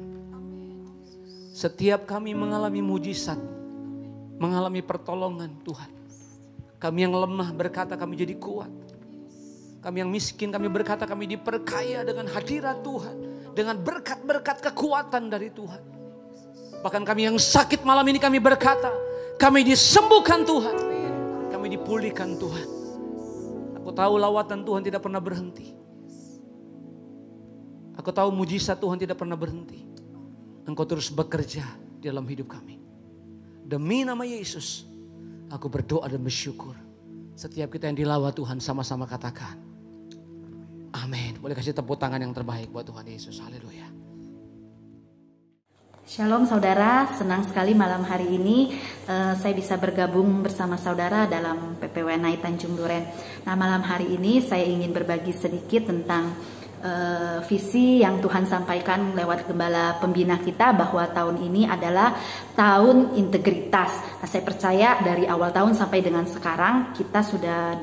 Setiap kami mengalami mujizat, mengalami pertolongan Tuhan. Kami yang lemah berkata kami jadi kuat. Kami yang miskin kami berkata kami diperkaya dengan hadirat Tuhan. Dengan berkat-berkat kekuatan dari Tuhan. Bahkan kami yang sakit malam ini kami berkata kami disembuhkan Tuhan. Kami dipulihkan Tuhan. Aku tahu lawatan Tuhan tidak pernah berhenti. Aku tahu mujizat Tuhan tidak pernah berhenti. Engkau terus bekerja di dalam hidup kami. Demi nama Yesus, aku berdoa dan bersyukur. Setiap kita yang dilawat Tuhan sama-sama katakan amin. Boleh kasih tepuk tangan yang terbaik buat Tuhan Yesus. Haleluya. Shalom saudara, senang sekali malam hari ini saya bisa bergabung bersama saudara dalam PPWNI Tanjung Duren. Nah, malam hari ini saya ingin berbagi sedikit tentang visi yang Tuhan sampaikan lewat gembala pembina kita bahwa tahun ini adalah tahun integritas. Nah, saya percaya dari awal tahun sampai dengan sekarang kita sudah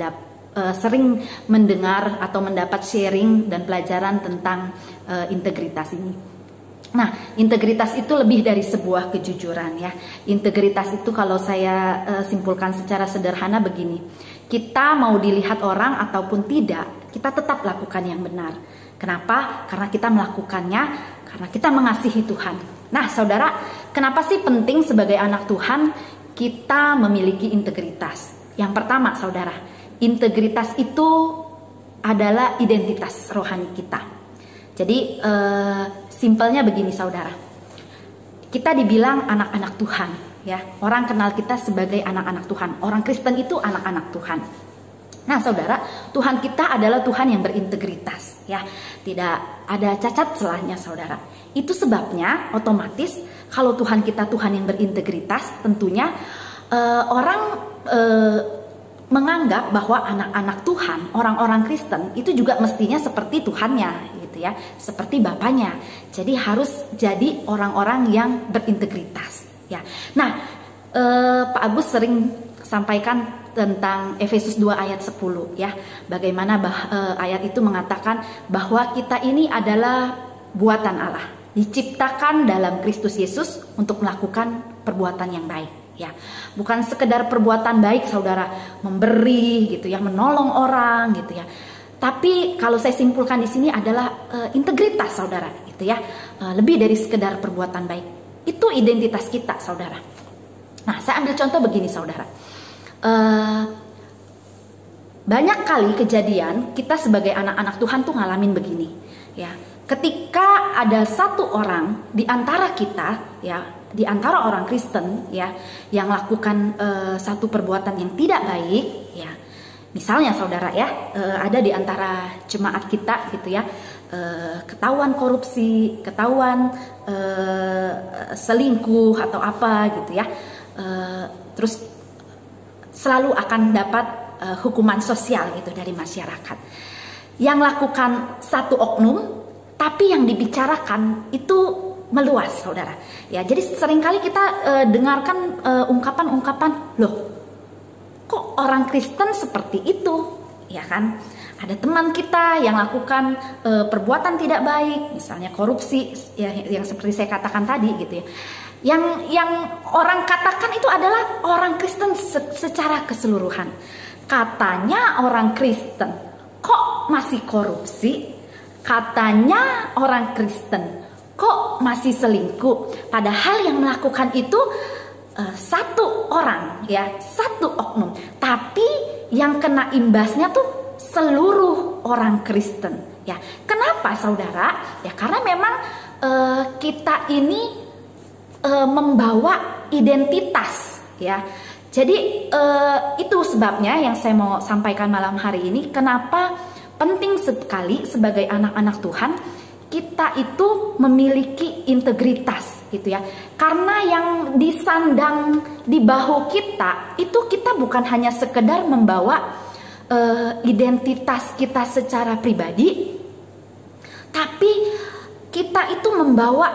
sering mendengar atau mendapat sharing dan pelajaran tentang integritas ini. Nah, integritas itu lebih dari sebuah kejujuran ya. Integritas itu kalau saya simpulkan secara sederhana begini. Kita mau dilihat orang ataupun tidak, kita tetap lakukan yang benar. Kenapa? Karena kita melakukannya, karena kita mengasihi Tuhan. Nah, saudara, kenapa sih penting sebagai anak Tuhan kita memiliki integritas? Yang pertama, saudara, integritas itu adalah identitas rohani kita. Jadi simpelnya begini saudara, kita dibilang anak-anak Tuhan ya, orang kenal kita sebagai anak-anak Tuhan, orang Kristen itu anak-anak Tuhan. Nah saudara, Tuhan kita adalah Tuhan yang berintegritas ya, tidak ada cacat celahnya saudara. Itu sebabnya otomatis kalau Tuhan kita Tuhan yang berintegritas, tentunya orang menganggap bahwa anak-anak Tuhan, orang-orang Kristen itu juga mestinya seperti Tuhannya gitu ya, seperti Bapaknya. Jadi harus jadi orang-orang yang berintegritas ya. Nah, Pak Agus sering sampaikan tentang Efesus 2 ayat 10 ya. Bagaimana ayat itu mengatakan bahwa kita ini adalah buatan Allah, diciptakan dalam Kristus Yesus untuk melakukan perbuatan yang baik. Ya, bukan sekedar perbuatan baik saudara, memberi gitu ya, menolong orang gitu ya. Tapi kalau saya simpulkan di sini adalah integritas saudara gitu ya. Lebih dari sekedar perbuatan baik. Itu identitas kita saudara. Nah, saya ambil contoh begini saudara. Banyak kali kejadian kita sebagai anak-anak Tuhan tuh ngalamin begini ya. Ketika ada satu orang di antara kita ya, di antara orang Kristen ya yang lakukan satu perbuatan yang tidak baik ya, misalnya saudara ya, ada di antara jemaat kita gitu ya, ketahuan korupsi, ketahuan selingkuh atau apa gitu ya, terus selalu akan dapat hukuman sosial gitu dari masyarakat. Yang lakukan satu oknum, tapi yang dibicarakan itu meluas, saudara. Ya, jadi seringkali kita dengarkan ungkapan-ungkapan, loh, kok orang Kristen seperti itu, ya kan? Ada teman kita yang lakukan perbuatan tidak baik, misalnya korupsi, ya, yang seperti saya katakan tadi, gitu ya. Yang orang katakan itu adalah orang Kristen secara keseluruhan. Katanya orang Kristen, kok masih korupsi? Katanya orang Kristen, kok masih selingkuh? Padahal yang melakukan itu satu orang, ya, satu oknum. Tapi yang kena imbasnya tuh seluruh orang Kristen. Ya, kenapa, saudara? Ya, karena memang kita ini membawa identitas, ya. Jadi itu sebabnya yang saya mau sampaikan malam hari ini, kenapa penting sekali sebagai anak-anak Tuhan kita itu memiliki integritas gitu ya. Karena yang disandang di bahu kita itu kita bukan hanya sekedar membawa identitas kita secara pribadi, tapi kita itu membawa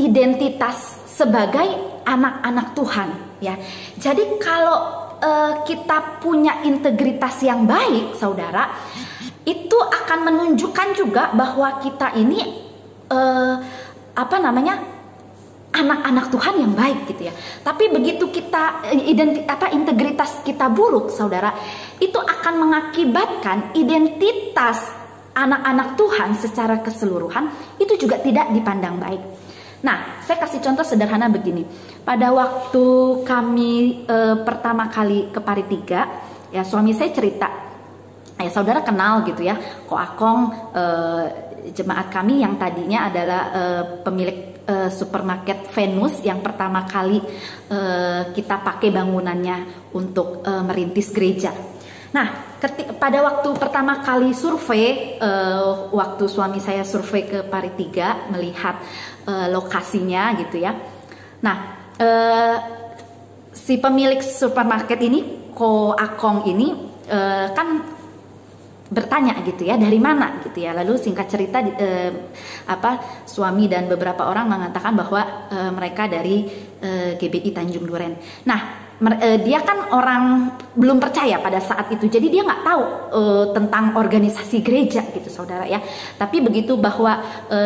identitas sebagai anak-anak Tuhan ya. Jadi kalau kita punya integritas yang baik, saudara, itu akan menunjukkan juga bahwa kita ini anak-anak Tuhan yang baik gitu ya. Tapi begitu kita integritas kita buruk, saudara, itu akan mengakibatkan identitas anak-anak Tuhan secara keseluruhan itu juga tidak dipandang baik. Nah, saya kasih contoh sederhana begini. Pada waktu kami pertama kali ke Paritiga, ya, suami saya cerita, ya, saudara kenal gitu ya, Ko Akong, jemaat kami yang tadinya adalah pemilik supermarket Venus yang pertama kali kita pakai bangunannya untuk merintis gereja. Nah, pada waktu pertama kali survei, waktu suami saya survei ke Paritiga melihat lokasinya gitu ya. Nah, si pemilik supermarket ini, Ko Akong ini, kan bertanya gitu ya, dari mana gitu ya. Lalu singkat cerita suami dan beberapa orang mengatakan bahwa mereka dari GBI Tanjung Duren. Nah, dia kan orang belum percaya pada saat itu, jadi dia nggak tahu tentang organisasi gereja gitu, saudara ya. Tapi begitu bahwa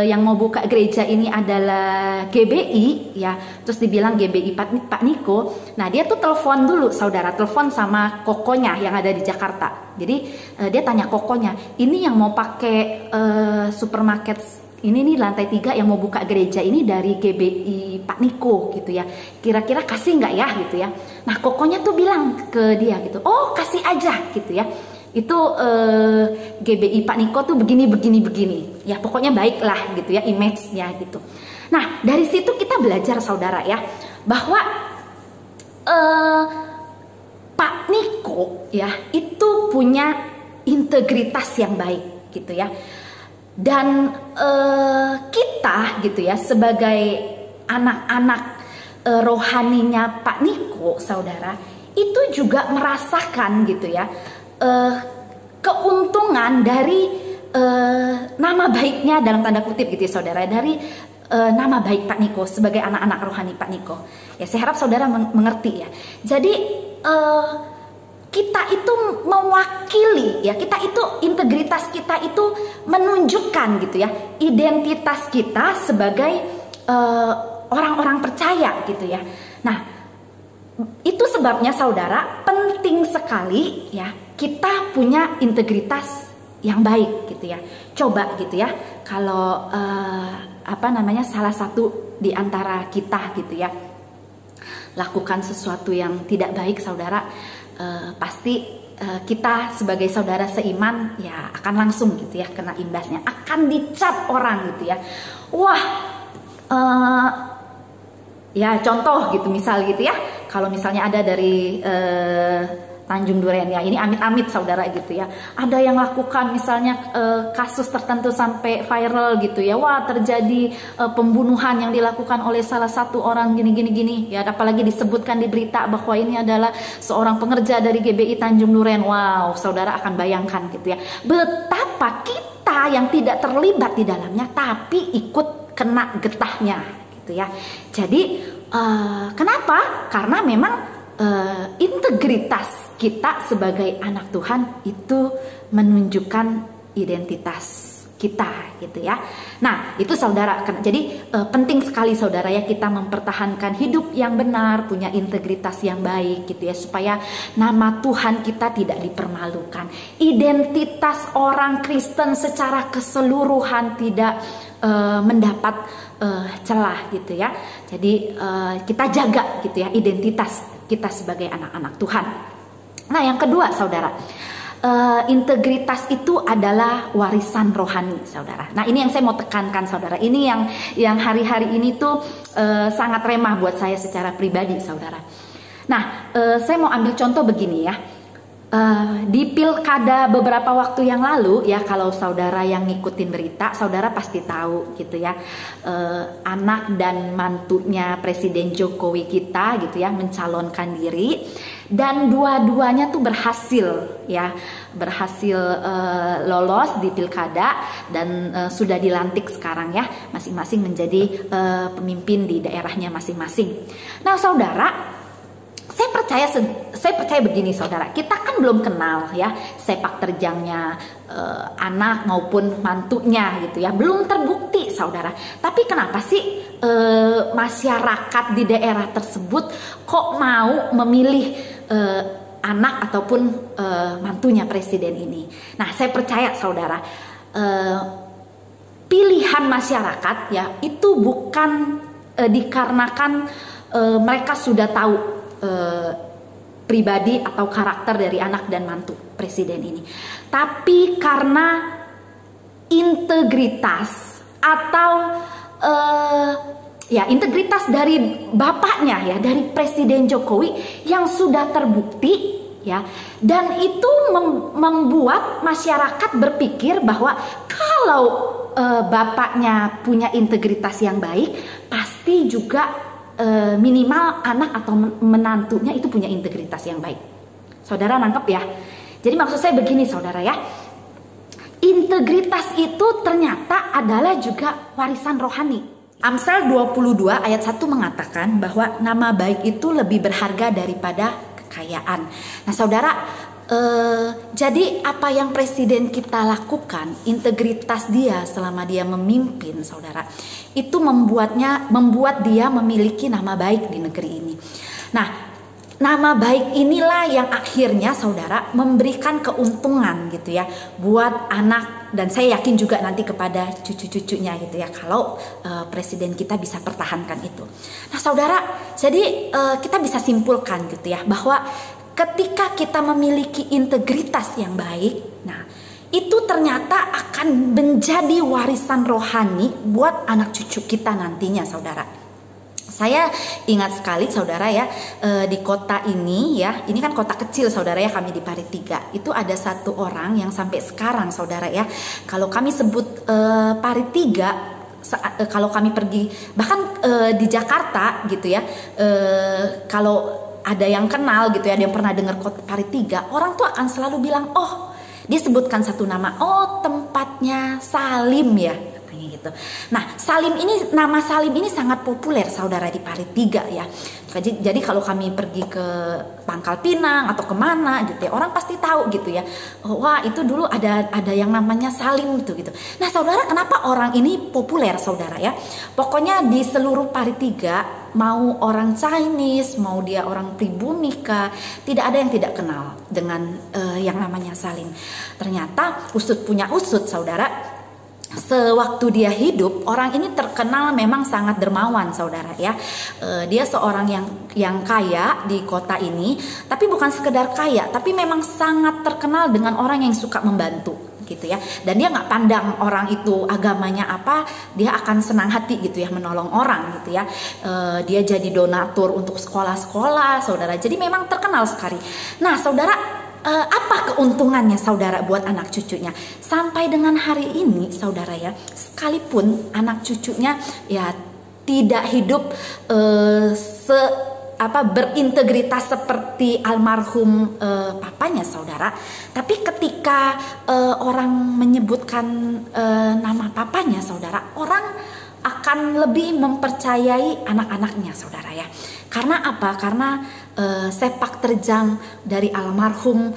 yang mau buka gereja ini adalah GBI ya, terus dibilang GBI Pak Niko. Nah, dia tuh telepon dulu, saudara, telepon sama kokonya yang ada di Jakarta. Jadi dia tanya kokonya, ini yang mau pakai supermarket ini nih lantai 3 yang mau buka gereja ini dari GBI Pak Niko gitu ya, kira-kira kasih nggak ya gitu ya. Nah, kokonya tuh bilang ke dia gitu, oh kasih aja gitu ya, itu GBI Pak Niko tuh begini ya, pokoknya baiklah gitu ya image-nya gitu. Nah, dari situ kita belajar, saudara ya, bahwa Pak Niko ya itu punya integritas yang baik gitu ya. Dan kita gitu ya sebagai anak-anak rohaninya Pak Niko, saudara, itu juga merasakan gitu ya keuntungan dari nama baiknya dalam tanda kutip gitu ya, saudara, dari nama baik Pak Niko sebagai anak-anak rohani Pak Niko. Ya, saya harap saudara mengerti ya. Jadi kita itu mewakili ya, kita itu integritas kita itu menunjukkan gitu ya identitas kita sebagai orang-orang percaya gitu ya. Nah, itu sebabnya, saudara, penting sekali ya kita punya integritas yang baik gitu ya. Coba gitu ya, kalau salah satu di antara kita gitu ya lakukan sesuatu yang tidak baik, saudara, pasti kita sebagai saudara seiman ya akan langsung gitu ya kena imbasnya, akan dicap orang gitu ya. Wah, Ya contoh gitu, misal gitu ya, kalau misalnya ada dari Tanjung Duren ya, ini amit-amit saudara gitu ya, ada yang lakukan misalnya kasus tertentu sampai viral gitu ya, wah terjadi pembunuhan yang dilakukan oleh salah satu orang gini ya, apalagi disebutkan di berita bahwa ini adalah seorang pengerja dari GBI Tanjung Duren. Wow, saudara akan bayangkan gitu ya, betapa kita yang tidak terlibat di dalamnya tapi ikut kena getahnya gitu ya. Jadi kenapa? Karena memang integritas kita sebagai anak Tuhan itu menunjukkan identitas kita gitu ya. Nah itu saudara, jadi penting sekali saudara ya, kita mempertahankan hidup yang benar, punya integritas yang baik gitu ya, supaya nama Tuhan kita tidak dipermalukan, identitas orang Kristen secara keseluruhan tidak mendapat celah gitu ya. Jadi kita jaga gitu ya identitas kita sebagai anak-anak Tuhan. Nah yang kedua saudara, integritas itu adalah warisan rohani saudara. Nah ini yang saya mau tekankan saudara, ini yang hari-hari ini tuh sangat remah buat saya secara pribadi saudara. Nah saya mau ambil contoh begini ya. Di pilkada beberapa waktu yang lalu ya, kalau saudara yang ngikutin berita, saudara pasti tahu gitu ya, anak dan mantunya Presiden Jokowi kita gitu ya mencalonkan diri, dan dua-duanya tuh berhasil ya, berhasil lolos di pilkada dan sudah dilantik sekarang ya, masing-masing menjadi pemimpin di daerahnya masing-masing. Nah saudara, saya percaya begini saudara, kita kan belum kenal ya sepak terjangnya anak maupun mantunya gitu ya, belum terbukti saudara. Tapi kenapa sih masyarakat di daerah tersebut kok mau memilih anak ataupun mantunya presiden ini? Nah saya percaya saudara, pilihan masyarakat ya itu bukan dikarenakan mereka sudah tahu pribadi atau karakter dari anak dan mantu presiden ini, tapi karena integritas atau ya integritas dari bapaknya ya, dari Presiden Jokowi yang sudah terbukti ya, dan itu membuat masyarakat berpikir bahwa kalau bapaknya punya integritas yang baik, pasti juga minimal anak atau menantunya itu punya integritas yang baik. Saudara nangkep ya? Jadi maksud saya begini saudara ya, integritas itu ternyata adalah juga warisan rohani. Amsal 22 ayat 1 mengatakan bahwa nama baik itu lebih berharga daripada kekayaan. Nah saudara, jadi apa yang presiden kita lakukan, integritas dia selama dia memimpin saudara, itu membuat dia memiliki nama baik di negeri ini. Nah nama baik inilah yang akhirnya saudara memberikan keuntungan gitu ya buat anak, dan saya yakin juga nanti kepada cucu-cucunya gitu ya, kalau presiden kita bisa pertahankan itu. Nah saudara, jadi kita bisa simpulkan gitu ya bahwa ketika kita memiliki integritas yang baik, nah itu ternyata akan menjadi warisan rohani buat anak cucu kita nantinya saudara. Saya ingat sekali saudara ya, di kota ini ya, ini kan kota kecil saudara ya, kami di Paritiga, itu ada satu orang yang sampai sekarang saudara ya, kalau kami sebut Paritiga, kalau kami pergi bahkan di Jakarta gitu ya, kalau ada yang kenal gitu ya, ada yang pernah dengar kota Paritiga, orang tuh akan selalu bilang, oh dia sebutkan satu nama, oh tempatnya Salim ya, katanya gitu. Nah Salim ini, nama Salim ini sangat populer saudara di Paritiga ya. Jadi kalau kami pergi ke Pangkal Pinang atau kemana gitu ya, orang pasti tahu gitu ya, oh, wah itu dulu ada yang namanya Salim gitu. Nah saudara, kenapa orang ini populer saudara ya? Pokoknya di seluruh Paritiga, mau orang Chinese, mau dia orang pribumi kah, tidak ada yang tidak kenal dengan yang namanya Salim. Ternyata usut punya usut saudara, sewaktu dia hidup, orang ini terkenal memang sangat dermawan, saudara ya. Dia seorang yang kaya di kota ini, tapi bukan sekedar kaya, tapi memang sangat terkenal dengan orang yang suka membantu, gitu ya. Dan dia nggak pandang orang itu agamanya apa, dia akan senang hati gitu ya, menolong orang gitu ya. Dia jadi donatur untuk sekolah-sekolah, saudara. Jadi memang terkenal sekali. Nah, saudara, apa keuntungannya saudara buat anak cucunya? Sampai dengan hari ini saudara ya, sekalipun anak cucunya ya tidak hidup berintegritas seperti almarhum papanya saudara, tapi ketika orang menyebutkan nama papanya saudara, orang akan lebih mempercayai anak-anaknya saudara ya. Karena apa? Karena sepak terjang dari almarhum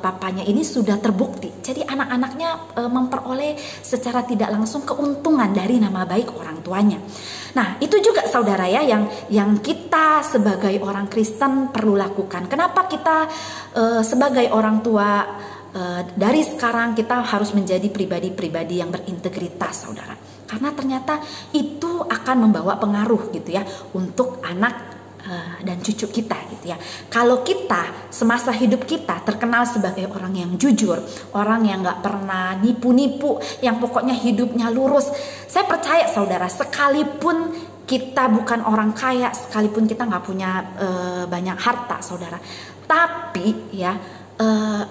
papanya ini sudah terbukti. Jadi anak-anaknya memperoleh secara tidak langsung keuntungan dari nama baik orang tuanya. Nah, itu juga saudara ya yang kita sebagai orang Kristen perlu lakukan. Kenapa kita sebagai orang tua dari sekarang kita harus menjadi pribadi-pribadi yang berintegritas saudara. Karena ternyata itu akan membawa pengaruh gitu ya untuk anak dan cucu kita gitu ya. Kalau kita semasa hidup kita terkenal sebagai orang yang jujur, orang yang nggak pernah nipu-nipu, yang pokoknya hidupnya lurus, saya percaya saudara, sekalipun kita bukan orang kaya, sekalipun kita nggak punya banyak harta saudara, tapi ya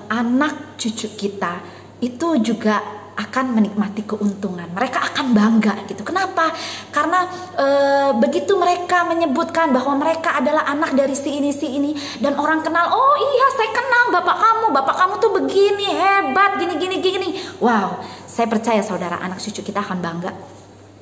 anak cucu kita itu juga akan menikmati keuntungan. Mereka akan bangga gitu. Kenapa? Karena begitu mereka menyebutkan bahwa mereka adalah anak dari si ini dan orang kenal, oh iya saya kenal bapak kamu tuh begini hebat, gini. Wow, saya percaya saudara, anak cucu kita akan bangga.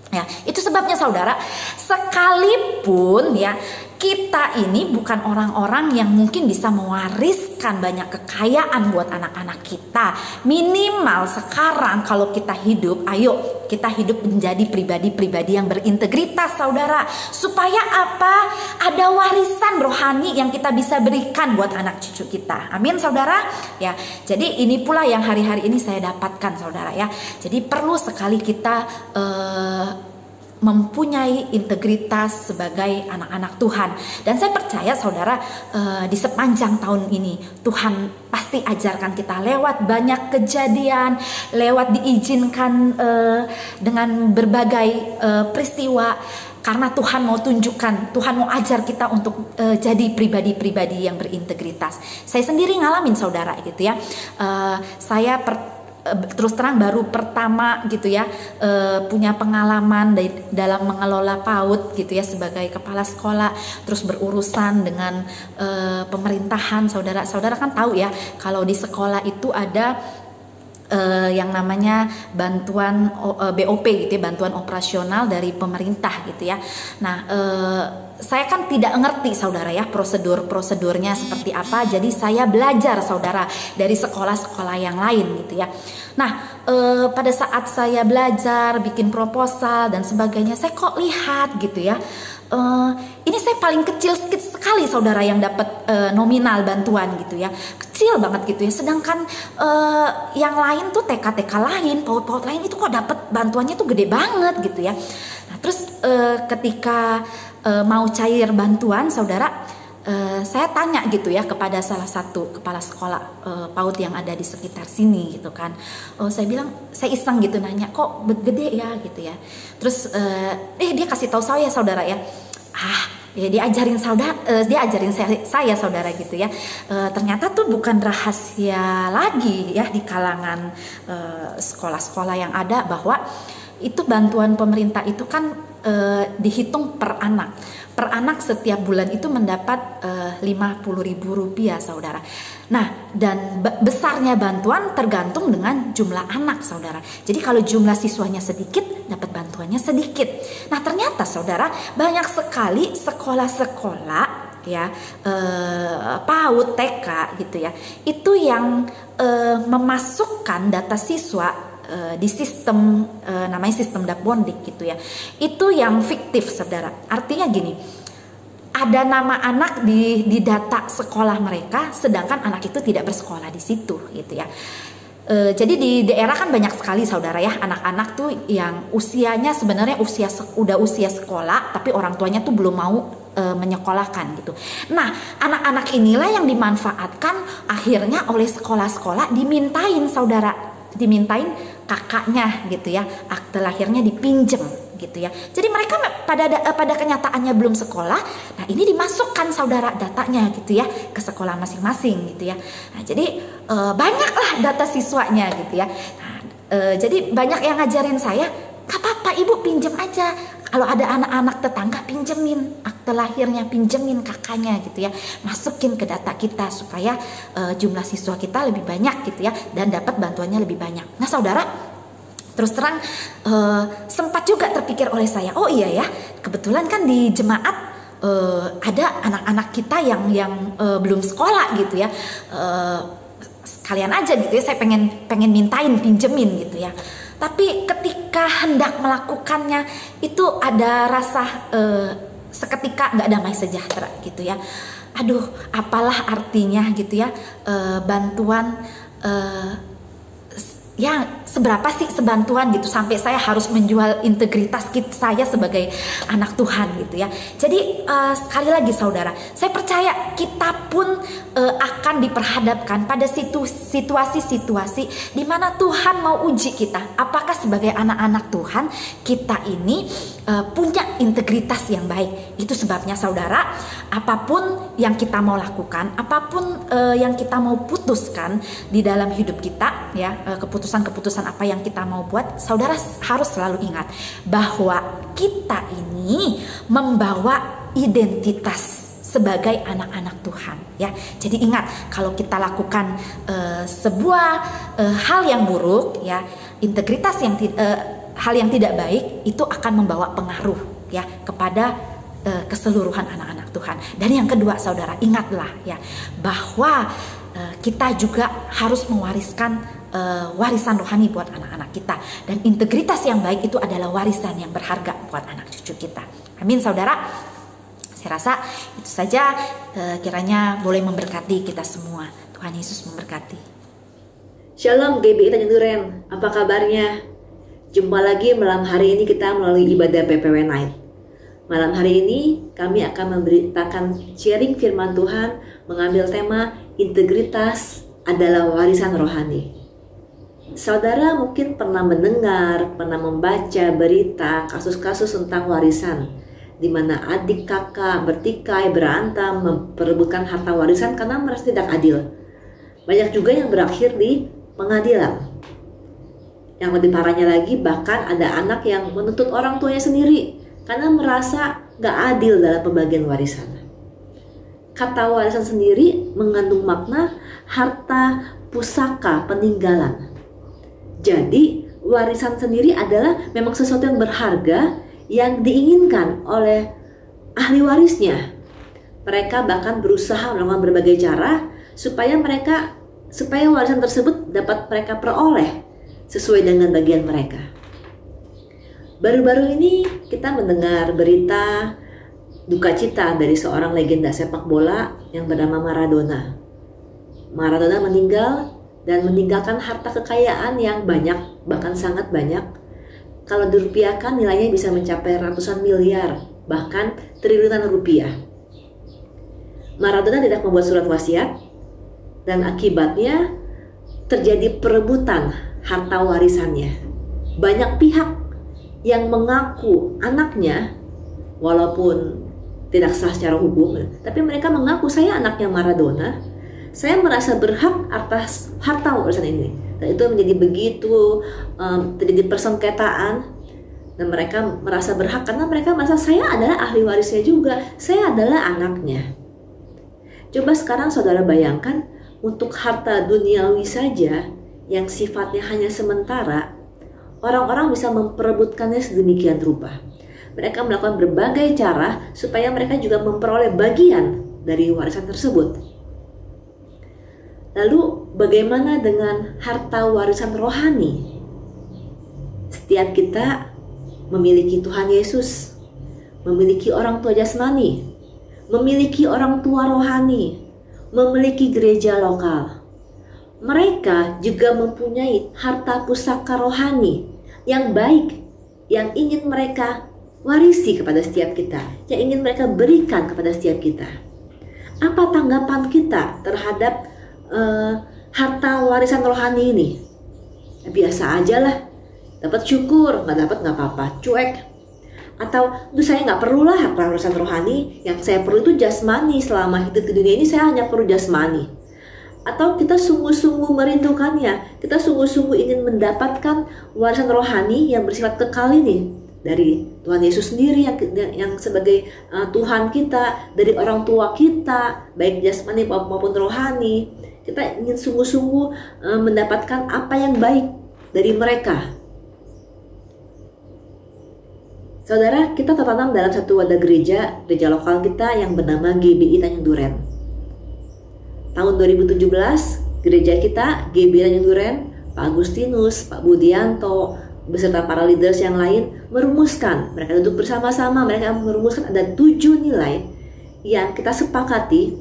Ya, itu sebabnya saudara, sekalipun ya kita ini bukan orang-orang yang mungkin bisa mewariskan banyak kekayaan buat anak-anak kita. Minimal sekarang kalau kita hidup, ayo kita hidup menjadi pribadi-pribadi yang berintegritas saudara. Supaya apa? Ada warisan rohani yang kita bisa berikan buat anak cucu kita. Amin saudara. Ya, jadi ini pula yang hari-hari ini saya dapatkan saudara ya. Jadi perlu sekali kita mempunyai integritas sebagai anak-anak Tuhan. Dan saya percaya saudara, di sepanjang tahun ini Tuhan pasti ajarkan kita lewat banyak kejadian, lewat diizinkan dengan berbagai peristiwa, karena Tuhan mau tunjukkan, Tuhan mau ajar kita untuk jadi pribadi-pribadi yang berintegritas. Saya sendiri ngalamin saudara gitu ya. Saya terus terang baru pertama gitu ya punya pengalaman dalam mengelola PAUD gitu ya sebagai kepala sekolah, terus berurusan dengan pemerintahan. Saudara kan tahu ya kalau di sekolah itu ada yang namanya bantuan BOP gitu ya, bantuan operasional dari pemerintah gitu ya. Nah, saya kan tidak ngerti saudara ya prosedurnya seperti apa. Jadi saya belajar saudara dari sekolah-sekolah yang lain gitu ya. Nah, pada saat saya belajar bikin proposal dan sebagainya, saya kok lihat gitu ya. Ini saya paling kecil sekali saudara yang dapat nominal bantuan gitu ya, kecil banget gitu ya. Sedangkan yang lain tuh TK lain, PAUD lain itu kok dapat bantuannya tuh gede banget gitu ya. Nah terus ketika mau cair bantuan saudara, saya tanya gitu ya kepada salah satu kepala sekolah PAUD yang ada di sekitar sini gitu kan. Saya bilang, saya iseng gitu nanya, kok gede ya gitu ya. Terus dia kasih tahu saya saudara ya, ya dia ajarin saya saudara gitu ya. Ternyata tuh bukan rahasia lagi ya di kalangan sekolah-sekolah yang ada, bahwa itu bantuan pemerintah itu kan dihitung per anak. Per anak setiap bulan itu mendapat Rp50.000 saudara. Nah, dan besarnya bantuan tergantung dengan jumlah anak saudara. Jadi kalau jumlah siswanya sedikit, dapat bantuannya sedikit. Nah, ternyata saudara, banyak sekali sekolah-sekolah ya PAUD TK gitu ya, itu yang memasukkan data siswa di sistem namanya sistem Dakbondik gitu ya, itu yang fiktif saudara. Artinya gini, ada nama anak di data sekolah mereka, sedangkan anak itu tidak bersekolah di situ gitu ya. Jadi di daerah kan banyak sekali saudara ya, anak-anak tuh yang usianya sebenarnya udah usia sekolah, tapi orang tuanya tuh belum mau menyekolahkan gitu. Nah, anak-anak inilah yang dimanfaatkan akhirnya oleh sekolah-sekolah, dimintain kakaknya gitu ya, akte lahirnya dipinjem gitu ya. Jadi mereka pada kenyataannya belum sekolah. Nah, ini dimasukkan saudara datanya gitu ya ke sekolah masing-masing gitu ya. Nah, jadi banyaklah data siswanya gitu ya. Nah, jadi banyak yang ngajarin saya, gak apa-apa ibu pinjem aja. Kalau ada anak-anak tetangga pinjemin akte lahirnya, pinjemin kakaknya gitu ya. Masukin ke data kita supaya jumlah siswa kita lebih banyak gitu ya, dan dapat bantuannya lebih banyak. Nah saudara, terus terang sempat juga terpikir oleh saya, oh iya ya, kebetulan kan di jemaat ada anak-anak kita yang belum sekolah gitu ya. Sekalian aja gitu ya, saya pengen mintain pinjemin gitu ya. Tapi ketika hendak melakukannya itu ada rasa seketika nggak damai sejahtera gitu ya. Aduh, apalah artinya gitu ya bantuan ya seberapa sih sebantuan gitu sampai saya harus menjual integritas saya sebagai anak Tuhan gitu ya. Jadi sekali lagi saudara, saya percaya kita pun akan diperhadapkan pada situasi-situasi di mana Tuhan mau uji kita. Apakah sebagai anak-anak Tuhan kita ini punya integritas yang baik. Itu sebabnya saudara, apapun yang kita mau lakukan, apapun yang kita mau putuskan di dalam hidup kita ya, keputusan-keputusan apa yang kita mau buat, saudara harus selalu ingat bahwa kita ini membawa identitas sebagai anak-anak Tuhan ya. Jadi ingat, kalau kita lakukan sebuah hal yang buruk ya, integritas hal yang tidak baik itu akan membawa pengaruh ya kepada keseluruhan anak-anak Tuhan. Dan yang kedua saudara, ingatlah ya bahwa kita juga harus mewariskan warisan rohani buat anak-anak kita, dan integritas yang baik itu adalah warisan yang berharga buat anak cucu kita. Amin saudara. Saya rasa itu saja, kiranya boleh memberkati kita semua. Tuhan Yesus memberkati. Shalom GBI Tanjung Duren, apa kabarnya? Jumpa lagi malam hari ini kita melalui ibadah PPW Night. Malam hari ini kami akan memberitakan sharing firman Tuhan mengambil tema integritas adalah warisan rohani. Saudara mungkin pernah mendengar, pernah membaca berita kasus-kasus tentang warisan, di mana adik kakak bertikai, berantem, memperebutkan harta warisan karena merasa tidak adil. Banyak juga yang berakhir di pengadilan. Yang lebih parahnya lagi, bahkan ada anak yang menuntut orang tuanya sendiri karena merasa gak adil dalam pembagian warisan. Kata warisan sendiri mengandung makna harta pusaka peninggalan. Jadi warisan sendiri adalah memang sesuatu yang berharga yang diinginkan oleh ahli warisnya. Mereka bahkan berusaha melakukan berbagai cara supaya warisan tersebut dapat mereka peroleh sesuai dengan bagian mereka. Baru-baru ini kita mendengar berita duka cita dari seorang legenda sepak bola yang bernama Maradona. Maradona meninggal dan meninggalkan harta kekayaan yang banyak, bahkan sangat banyak. Kalau dirupiahkan nilainya bisa mencapai ratusan miliar, bahkan triliunan rupiah. Maradona tidak membuat surat wasiat, dan akibatnya terjadi perebutan harta warisannya. Banyak pihak yang mengaku anaknya, walaupun tidak sah secara hukum, tapi mereka mengaku saya anaknya Maradona, saya merasa berhak atas harta warisan ini. Dan itu menjadi begitu terjadi persengketaan, dan mereka merasa berhak karena mereka merasa saya adalah ahli warisnya juga, saya adalah anaknya. Coba sekarang saudara bayangkan, untuk harta duniawi saja yang sifatnya hanya sementara, orang-orang bisa memperebutkannya sedemikian rupa. Mereka melakukan berbagai cara supaya mereka juga memperoleh bagian dari warisan tersebut. Lalu bagaimana dengan harta warisan rohani? Setiap kita memiliki Tuhan Yesus, memiliki orang tua jasmani, memiliki orang tua rohani, memiliki gereja lokal. mereka juga mempunyai harta pusaka rohani yang baik, yang ingin mereka warisi kepada setiap kita, yang ingin mereka berikan kepada setiap kita. Apa tanggapan kita terhadap harta warisan rohani ini? Ya, biasa aja lah, dapat syukur, nggak dapat nggak apa-apa, cuek. Atau itu saya nggak perlulah harta warisan rohani, yang saya perlu itu jasmani, selama hidup di dunia ini saya hanya perlu jasmani. Atau kita sungguh-sungguh merindukannya, kita sungguh-sungguh ingin mendapatkan warisan rohani yang bersifat kekal ini dari Tuhan Yesus sendiri yang sebagai Tuhan kita, dari orang tua kita, baik jasmani maupun rohani. Kita ingin sungguh-sungguh mendapatkan apa yang baik dari mereka. Saudara, kita tertanam dalam satu wadah gereja lokal kita yang bernama GBI Tanjung Duren. Tahun 2017, gereja kita, GBI Tanjung Duren, Pak Agustinus, Pak Budianto, beserta para leaders yang lain merumuskan, mereka duduk bersama-sama, mereka merumuskan ada 7 nilai yang kita sepakati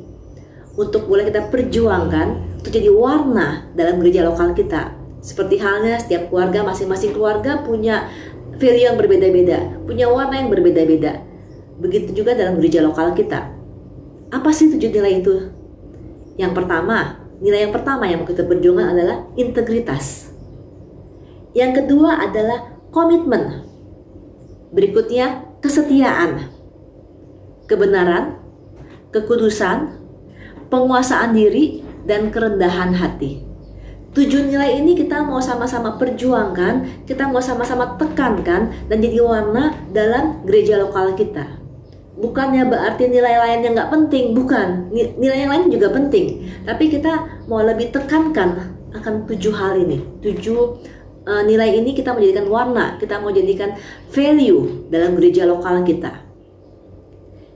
untuk boleh kita perjuangkan untuk jadi warna dalam gereja lokal kita. Seperti halnya setiap keluarga, masing-masing keluarga punya value yang berbeda-beda, punya warna yang berbeda-beda. Begitu juga dalam gereja lokal kita. Apa sih 7 nilai itu? Yang pertama, nilai yang pertama yang mau kita perjuangkan adalah integritas. Yang kedua adalah komitmen. Berikutnya, kesetiaan, kebenaran, kekudusan, penguasaan diri, dan kerendahan hati. 7 nilai ini kita mau sama-sama perjuangkan, kita mau sama-sama tekankan dan jadi warna dalam gereja lokal kita. Bukannya berarti nilai lain yang nggak penting, bukan. Nilai yang lain juga penting. Tapi kita mau lebih tekankan akan 7 hal ini. 7 nilai ini kita menjadikan warna, kita mau jadikan value dalam gereja lokal kita.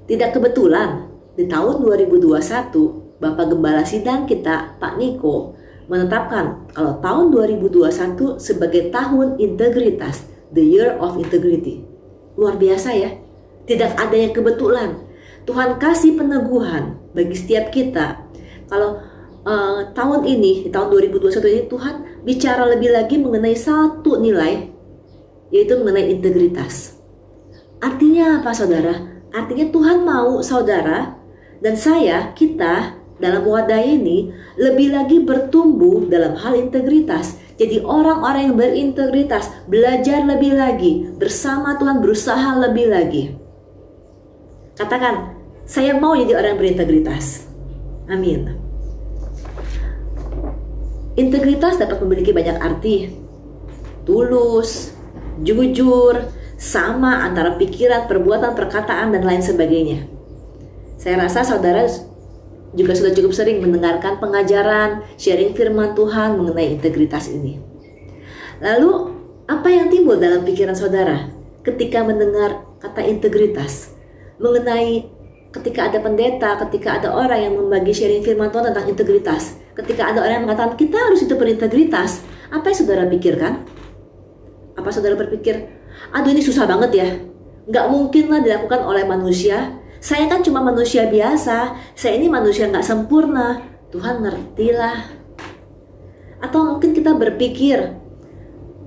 Tidak kebetulan, di tahun 2021, Bapak Gembala Sidang kita, Pak Niko, menetapkan kalau tahun 2021 sebagai tahun integritas, the year of integrity. Luar biasa ya, tidak ada yang kebetulan. Tuhan kasih peneguhan bagi setiap kita. Kalau tahun ini, di tahun 2021 ini, Tuhan bicara lebih lagi mengenai satu nilai, yaitu mengenai integritas. Artinya apa, saudara? Artinya Tuhan mau saudara dan saya, kita dalam wadah ini lebih lagi bertumbuh dalam hal integritas. Jadi orang-orang yang berintegritas, belajar lebih lagi, bersama Tuhan berusaha lebih lagi. Katakan, saya mau jadi orang yang berintegritas. Amin. Integritas dapat memiliki banyak arti. Tulus, jujur, sama antara pikiran, perbuatan, perkataan, dan lain sebagainya. Saya rasa saudara juga sudah cukup sering mendengarkan pengajaran, sharing firman Tuhan mengenai integritas ini. Lalu, apa yang timbul dalam pikiran saudara ketika mendengar kata integritas? Mengenai ketika ada pendeta, ketika ada orang yang membagi sharing firman Tuhan tentang integritas, ketika ada orang yang mengatakan kita harus hidup berintegritas, apa yang saudara pikirkan? Apa saudara berpikir, aduh ini susah banget ya, nggak mungkin lah dilakukan oleh manusia, saya kan cuma manusia biasa, saya ini manusia nggak sempurna, Tuhan ngertilah. Atau mungkin kita berpikir,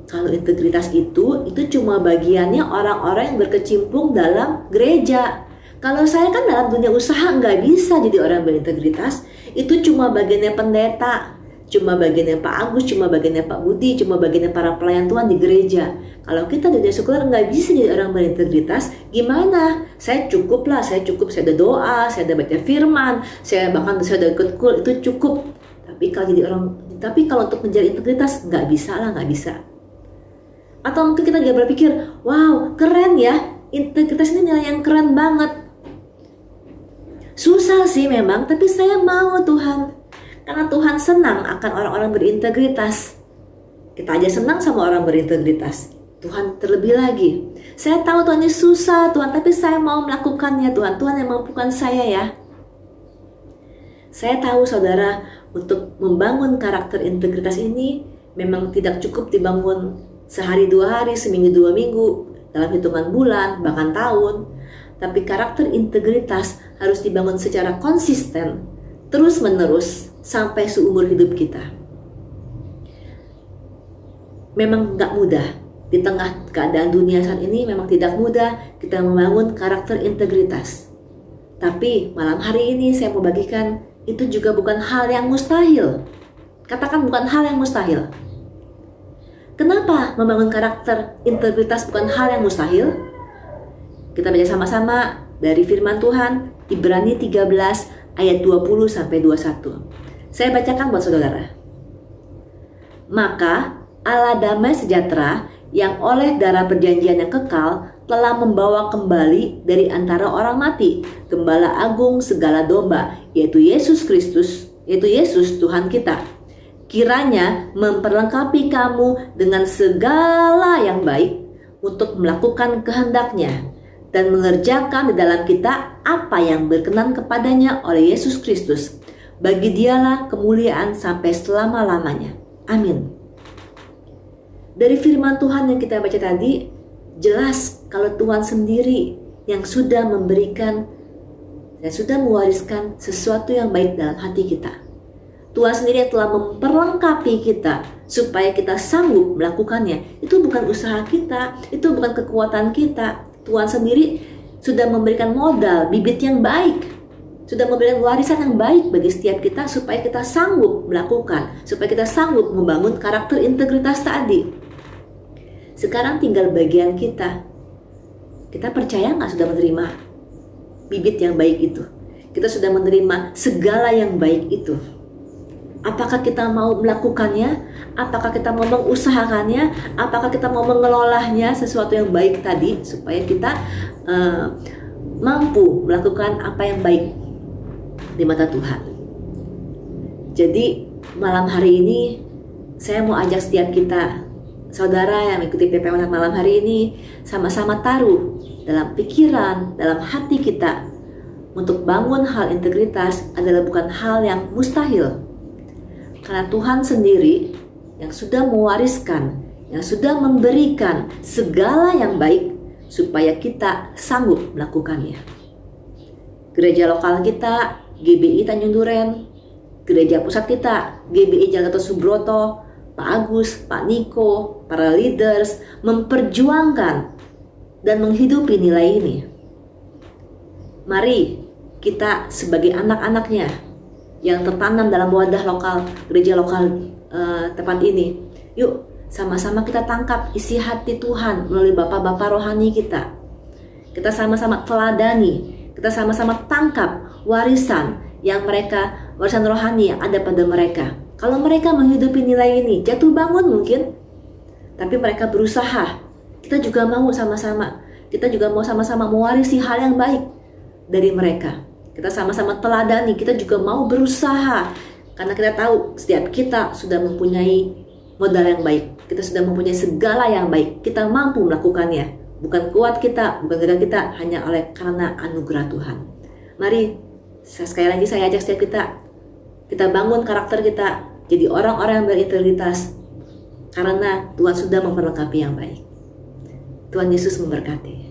kalau integritas itu cuma bagiannya orang-orang yang berkecimpung dalam gereja. Kalau saya kan dalam dunia usaha nggak bisa jadi orang berintegritas, itu cuma bagiannya pendeta, cuma bagiannya Pak Agus, cuma bagiannya Pak Budi, cuma bagiannya para pelayan Tuhan di gereja. Kalau kita di dunia sekuler nggak bisa jadi orang berintegritas, gimana? Saya cukup lah, saya udah doa, saya udah baca firman, saya udah ikut kul, itu cukup. Tapi kalau untuk menjadi integritas nggak bisa lah, nggak bisa. Atau mungkin kita juga berpikir, wow keren ya, integritas ini nilai yang keren banget. Susah sih memang, tapi saya mau Tuhan. Karena Tuhan senang akan orang-orang berintegritas. Kita aja senang sama orang berintegritas. Tuhan terlebih lagi. Saya tahu Tuhan ini susah Tuhan, tapi saya mau melakukannya Tuhan. Tuhan yang mampukan saya ya. Saya tahu saudara, untuk membangun karakter integritas ini memang tidak cukup dibangun sehari 2 hari, seminggu 2 minggu, dalam hitungan bulan, bahkan tahun. Tapi karakter integritas harus dibangun secara konsisten, terus-menerus, sampai seumur hidup kita. memang nggak mudah. Di tengah keadaan dunia saat ini memang tidak mudah kita membangun karakter integritas. Tapi malam hari ini saya mau bagikan itu juga bukan hal yang mustahil. Katakan bukan hal yang mustahil. Kenapa membangun karakter integritas bukan hal yang mustahil? Kita baca sama-sama dari firman Tuhan Ibrani 13 ayat 20 sampai 21. Saya bacakan buat saudara. Maka Allah damai sejahtera yang oleh darah perjanjian yang kekal telah membawa kembali dari antara orang mati Gembala agung segala domba, yaitu Yesus Kristus, yaitu Yesus Tuhan kita. Kiranya memperlengkapi kamu dengan segala yang baik untuk melakukan kehendaknya dan mengerjakan di dalam kita apa yang berkenan kepadanya oleh Yesus Kristus. Bagi Dialah kemuliaan sampai selama-lamanya. Amin. Dari firman Tuhan yang kita baca tadi, jelas kalau Tuhan sendiri yang sudah memberikan dan sudah mewariskan sesuatu yang baik dalam hati kita. Tuhan sendiri yang telah memperlengkapi kita supaya kita sanggup melakukannya. Itu bukan usaha kita, itu bukan kekuatan kita. Tuhan sendiri sudah memberikan modal, bibit yang baik, sudah memberikan warisan yang baik bagi setiap kita supaya kita sanggup melakukan, supaya kita sanggup membangun karakter integritas tadi. Sekarang tinggal bagian kita. Kita percaya nggak sudah menerima bibit yang baik itu? Kita sudah menerima segala yang baik itu. Apakah kita mau melakukannya? Apakah kita mau mengusahakannya? Apakah kita mau mengelolanya sesuatu yang baik tadi supaya kita mampu melakukan apa yang baik di mata Tuhan? Jadi malam hari ini saya mau ajak setiap kita, saudara yang mengikuti PPW malam hari ini, sama-sama taruh dalam pikiran, dalam hati kita untuk bangun hal integritas adalah bukan hal yang mustahil. Karena Tuhan sendiri yang sudah mewariskan, yang sudah memberikan segala yang baik supaya kita sanggup melakukannya. Gereja lokal kita, GBI Tanjung Duren, gereja pusat kita, GBI Jalan Gatot Subroto, Pak Agus, Pak Niko, para leaders memperjuangkan dan menghidupi nilai ini. Mari kita sebagai anak-anaknya yang tertanam dalam wadah lokal, gereja lokal tempat ini, yuk sama-sama kita tangkap isi hati Tuhan melalui bapak-bapak rohani kita. Kita sama-sama teladani, kita sama-sama tangkap warisan yang mereka, warisan rohani yang ada pada mereka. Kalau mereka menghidupi nilai ini, jatuh bangun mungkin, tapi mereka berusaha. Kita juga mau sama-sama, kita juga mau sama-sama mewarisi hal yang baik dari mereka. Kita sama-sama teladani, kita juga mau berusaha. Karena kita tahu setiap kita sudah mempunyai modal yang baik. Kita sudah mempunyai segala yang baik. Kita mampu melakukannya. Bukan kuat kita, bukan gagah kita, hanya oleh karena anugerah Tuhan. Mari, sekali lagi saya ajak setiap kita bangun karakter kita jadi orang-orang yang berintegritas. Karena Tuhan sudah memperlengkapi yang baik. Tuhan Yesus memberkati.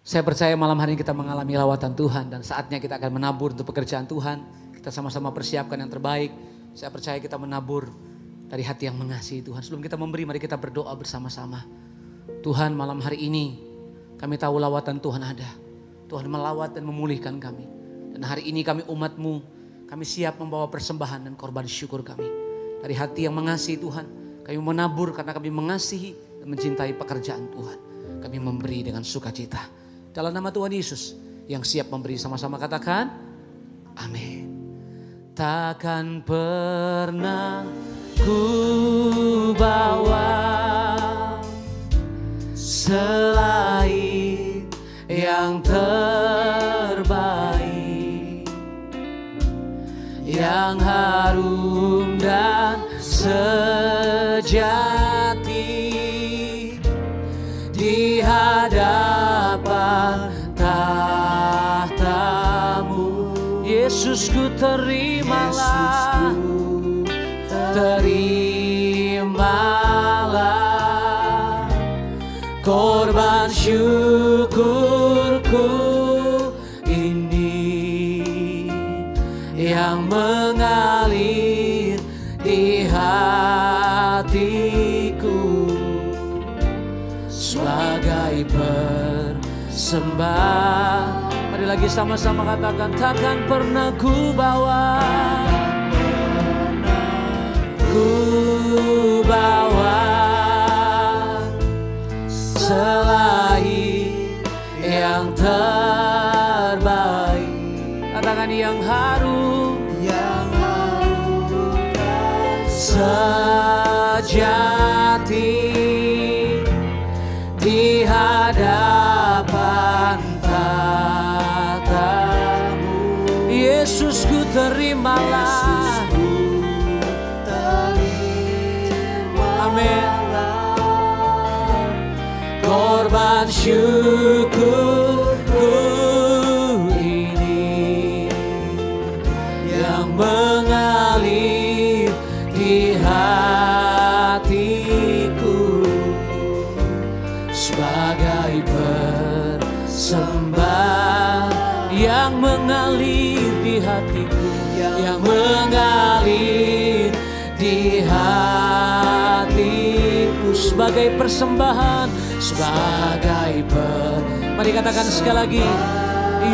Saya percaya malam hari ini kita mengalami lawatan Tuhan dan saatnya kita akan menabur untuk pekerjaan Tuhan. Kita sama-sama persiapkan yang terbaik. Saya percaya kita menabur dari hati yang mengasihi Tuhan. Sebelum kita memberi, mari kita berdoa bersama-sama. Tuhan, malam hari ini kami tahu lawatan Tuhan ada. Tuhan melawat dan memulihkan kami. Dan hari ini kami umat-Mu, kami siap membawa persembahan dan korban syukur kami. Dari hati yang mengasihi Tuhan, kami menabur karena kami mengasihi dan mencintai pekerjaan Tuhan. Kami memberi dengan sukacita. Dalam nama Tuhan Yesus yang siap memberi, sama-sama katakan amin. Takkan pernah ku bawa selain yang terbaik, yang harum dan sejati di hadapan tahta-Mu. Yesusku, terimalah, terimalah korban syukurku ini yang mengalir di hati sembah. Mari lagi sama-sama katakan, takkan pernah ku bawa selain yang terbaik. Katakan yang harum sejati di hadapan tatamu. Yesusku terimalah. Amin. Korban syukurku ini yang mengalir di hatiku sebagai persembahan yang mengalir di hatiku, yang mengalir di hatiku sebagai persembahan, mari katakan sekali lagi,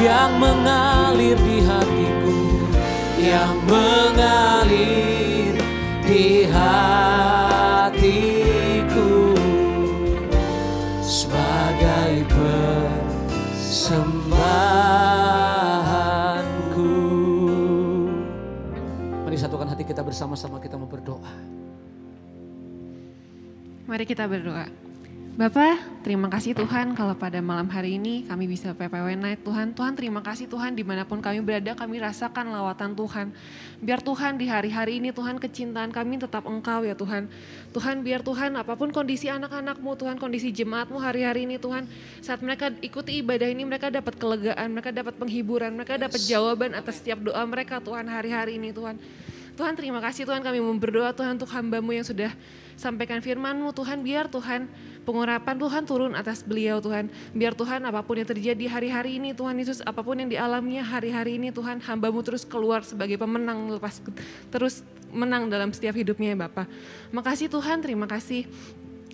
yang mengalir di hatiku, yang mengalir di hatiku sebagai persembahanku. Mari satukan hati kita bersama-sama, kita mau berdoa. Mari kita berdoa. Bapak, terima kasih Tuhan kalau pada malam hari ini kami bisa PPW Night Tuhan. Tuhan terima kasih Tuhan dimanapun kami berada kami rasakan lawatan Tuhan. Biar Tuhan di hari-hari ini Tuhan kecintaan kami tetap Engkau ya Tuhan. Tuhan biar Tuhan apapun kondisi anak-anak-Mu Tuhan, kondisi jemaat-Mu hari-hari ini Tuhan. Saat mereka ikuti ibadah ini mereka dapat kelegaan, mereka dapat penghiburan, mereka dapat jawaban atas setiap doa mereka Tuhan hari-hari ini Tuhan. Tuhan terima kasih Tuhan kami mau berdoa Tuhan untuk hamba-Mu yang sudah sampaikan firman-Mu Tuhan. Biar Tuhan pengurapan Tuhan turun atas beliau Tuhan. Biar Tuhan apapun yang terjadi hari-hari ini Tuhan Yesus, apapun yang dialaminya hari-hari ini Tuhan, hamba-Mu terus keluar sebagai pemenang, terus menang dalam setiap hidupnya ya Bapa. Makasih Tuhan, terima kasih.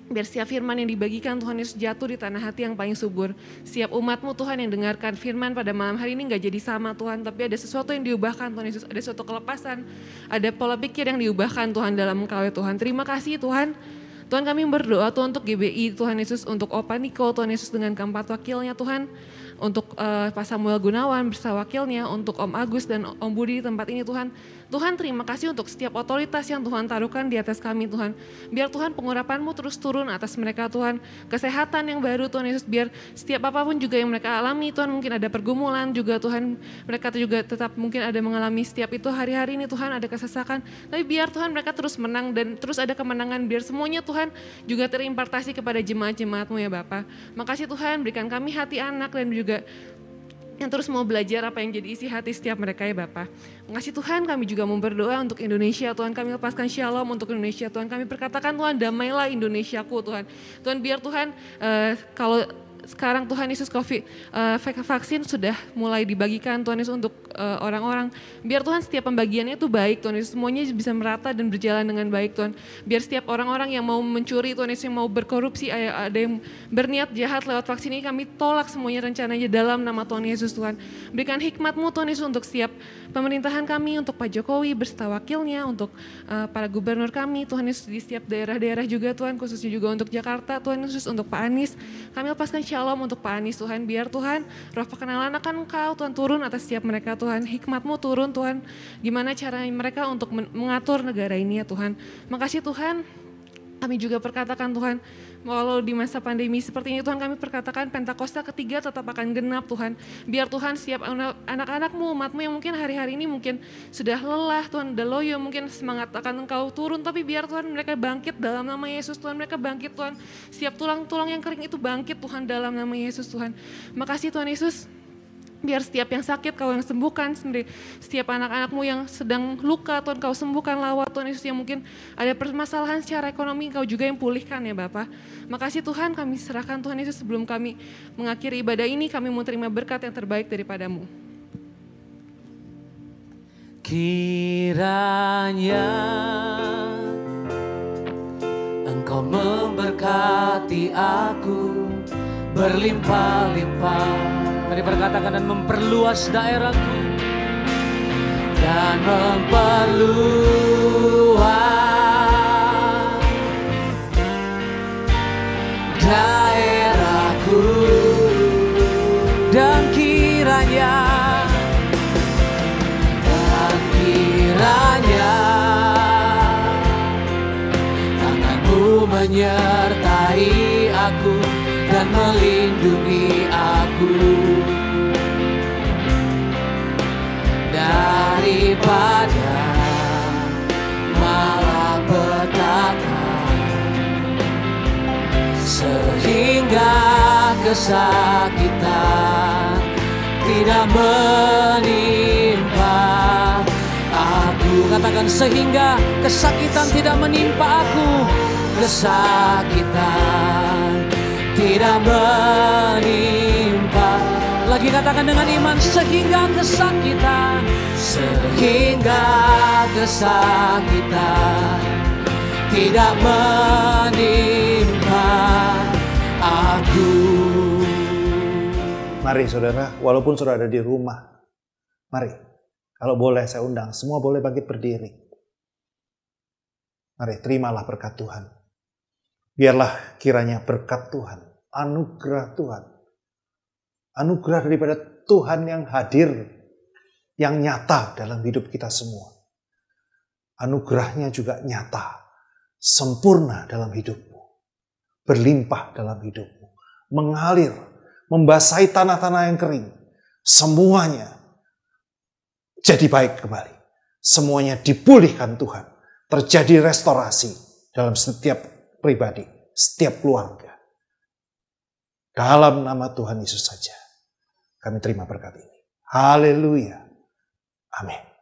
Biar setiap firman yang dibagikan Tuhan Yesus jatuh di tanah hati yang paling subur. Setiap umat-Mu Tuhan yang dengarkan firman pada malam hari ini gak jadi sama Tuhan. Tapi ada sesuatu yang diubahkan Tuhan Yesus. Ada suatu kelepasan. Ada pola pikir yang diubahkan Tuhan dalam Engkau ya Tuhan. Terima kasih Tuhan. Tuhan kami berdoa Tuhan untuk GBI Tuhan Yesus. Untuk Opa Niko Tuhan Yesus dengan keempat wakilnya Tuhan. Untuk Pak Samuel Gunawan bersama wakilnya. Untuk Om Agus dan Om Budi di tempat ini Tuhan. Tuhan terima kasih untuk setiap otoritas yang Tuhan taruhkan di atas kami Tuhan. Biar Tuhan pengurapan-Mu terus turun atas mereka Tuhan. Kesehatan yang baru Tuhan Yesus. Biar setiap apapun juga yang mereka alami Tuhan. Mungkin ada pergumulan juga Tuhan. Mereka juga tetap mungkin ada mengalami setiap itu hari-hari ini Tuhan. Ada kesesakan. Tapi biar Tuhan mereka terus menang dan terus ada kemenangan. Biar semuanya Tuhan juga terimpartasi kepada jemaat-jemaat-Mu ya Bapa. Makasih Tuhan berikan kami hati anak dan juga yang terus mau belajar apa yang jadi isi hati setiap mereka ya Bapa. Makasih Tuhan kami juga mau berdoa untuk Indonesia Tuhan. Kami lepaskan shalom untuk Indonesia Tuhan. Kami perkatakan Tuhan damailah Indonesiaku Tuhan. Tuhan biar Tuhan kalau sekarang Tuhan Yesus vaksin sudah mulai dibagikan Tuhan Yesus untuk orang-orang. Biar Tuhan setiap pembagiannya itu baik Tuhan Yesus. Semuanya bisa merata dan berjalan dengan baik Tuhan. Biar setiap orang-orang yang mau mencuri Tuhan Yesus, yang mau berkorupsi, ada yang berniat jahat lewat vaksin ini kami tolak semuanya rencananya dalam nama Tuhan Yesus Tuhan. Berikan hikmat-Mu Tuhan Yesus untuk setiap pemerintahan kami, untuk Pak Jokowi berserta wakilnya, untuk para gubernur kami Tuhan Yesus di setiap daerah-daerah juga Tuhan, khususnya juga untuk Jakarta Tuhan Yesus, untuk Pak Anies. Kami lepaskan shalom untuk Pak Anies Tuhan. Biar Tuhan roh perkenalan akan Engkau Tuhan turun atas setiap mereka Tuhan. Hikmat-Mu turun Tuhan. Gimana cara mereka untuk mengatur negara ini ya Tuhan. Makasih Tuhan. Kami juga perkatakan Tuhan, walau di masa pandemi seperti ini Tuhan kami perkatakan Pentakosta ketiga tetap akan genap Tuhan. Biar Tuhan setiap anak-anak-Mu, umat-Mu yang mungkin hari-hari ini mungkin sudah lelah Tuhan, udah loyo mungkin semangat akan Engkau turun. Tapi biar Tuhan mereka bangkit dalam nama Yesus Tuhan, mereka bangkit Tuhan. Setiap tulang-tulang yang kering itu bangkit Tuhan dalam nama Yesus Tuhan. Makasih Tuhan Yesus. Biar setiap yang sakit Kau yang sembuhkan sendiri. Setiap anak-anak-Mu yang sedang luka Tuhan Kau sembuhkan, lawat Tuhan Yesus. Yang mungkin ada permasalahan secara ekonomi Kau juga yang pulihkan ya Bapa. Makasih Tuhan kami serahkan Tuhan Yesus. Sebelum kami mengakhiri ibadah ini kami mau terima berkat yang terbaik daripada-Mu. Kiranya Engkau memberkati aku berlimpah-limpah. Mari berkatakan, dan memperluas daerahku, dan memperluas daerahku, dan kiranya tanganmu menyertai aku dan melindungi aku daripada malapetaka, sehingga kesakitan tidak menimpa aku. Katakan, sehingga kesakitan tidak menimpa aku. Kesakitan tidak menimpa. Lagi katakan dengan iman, sehingga kesakitan tidak menimpa aku. Mari saudara, walaupun saudara ada di rumah, mari, kalau boleh saya undang, semua boleh bangkit berdiri. Mari, terimalah berkat Tuhan. Biarlah kiranya berkat Tuhan, anugerah Tuhan, anugerah daripada Tuhan yang hadir, yang nyata dalam hidup kita semua. Anugerahnya juga nyata, sempurna dalam hidupmu, berlimpah dalam hidupmu, mengalir, membasahi tanah-tanah yang kering. Semuanya jadi baik kembali. Semuanya dipulihkan Tuhan. Terjadi restorasi dalam setiap pribadi, setiap keluarga. Dalam nama Tuhan Yesus saja kami terima berkat ini. Haleluya. Amin.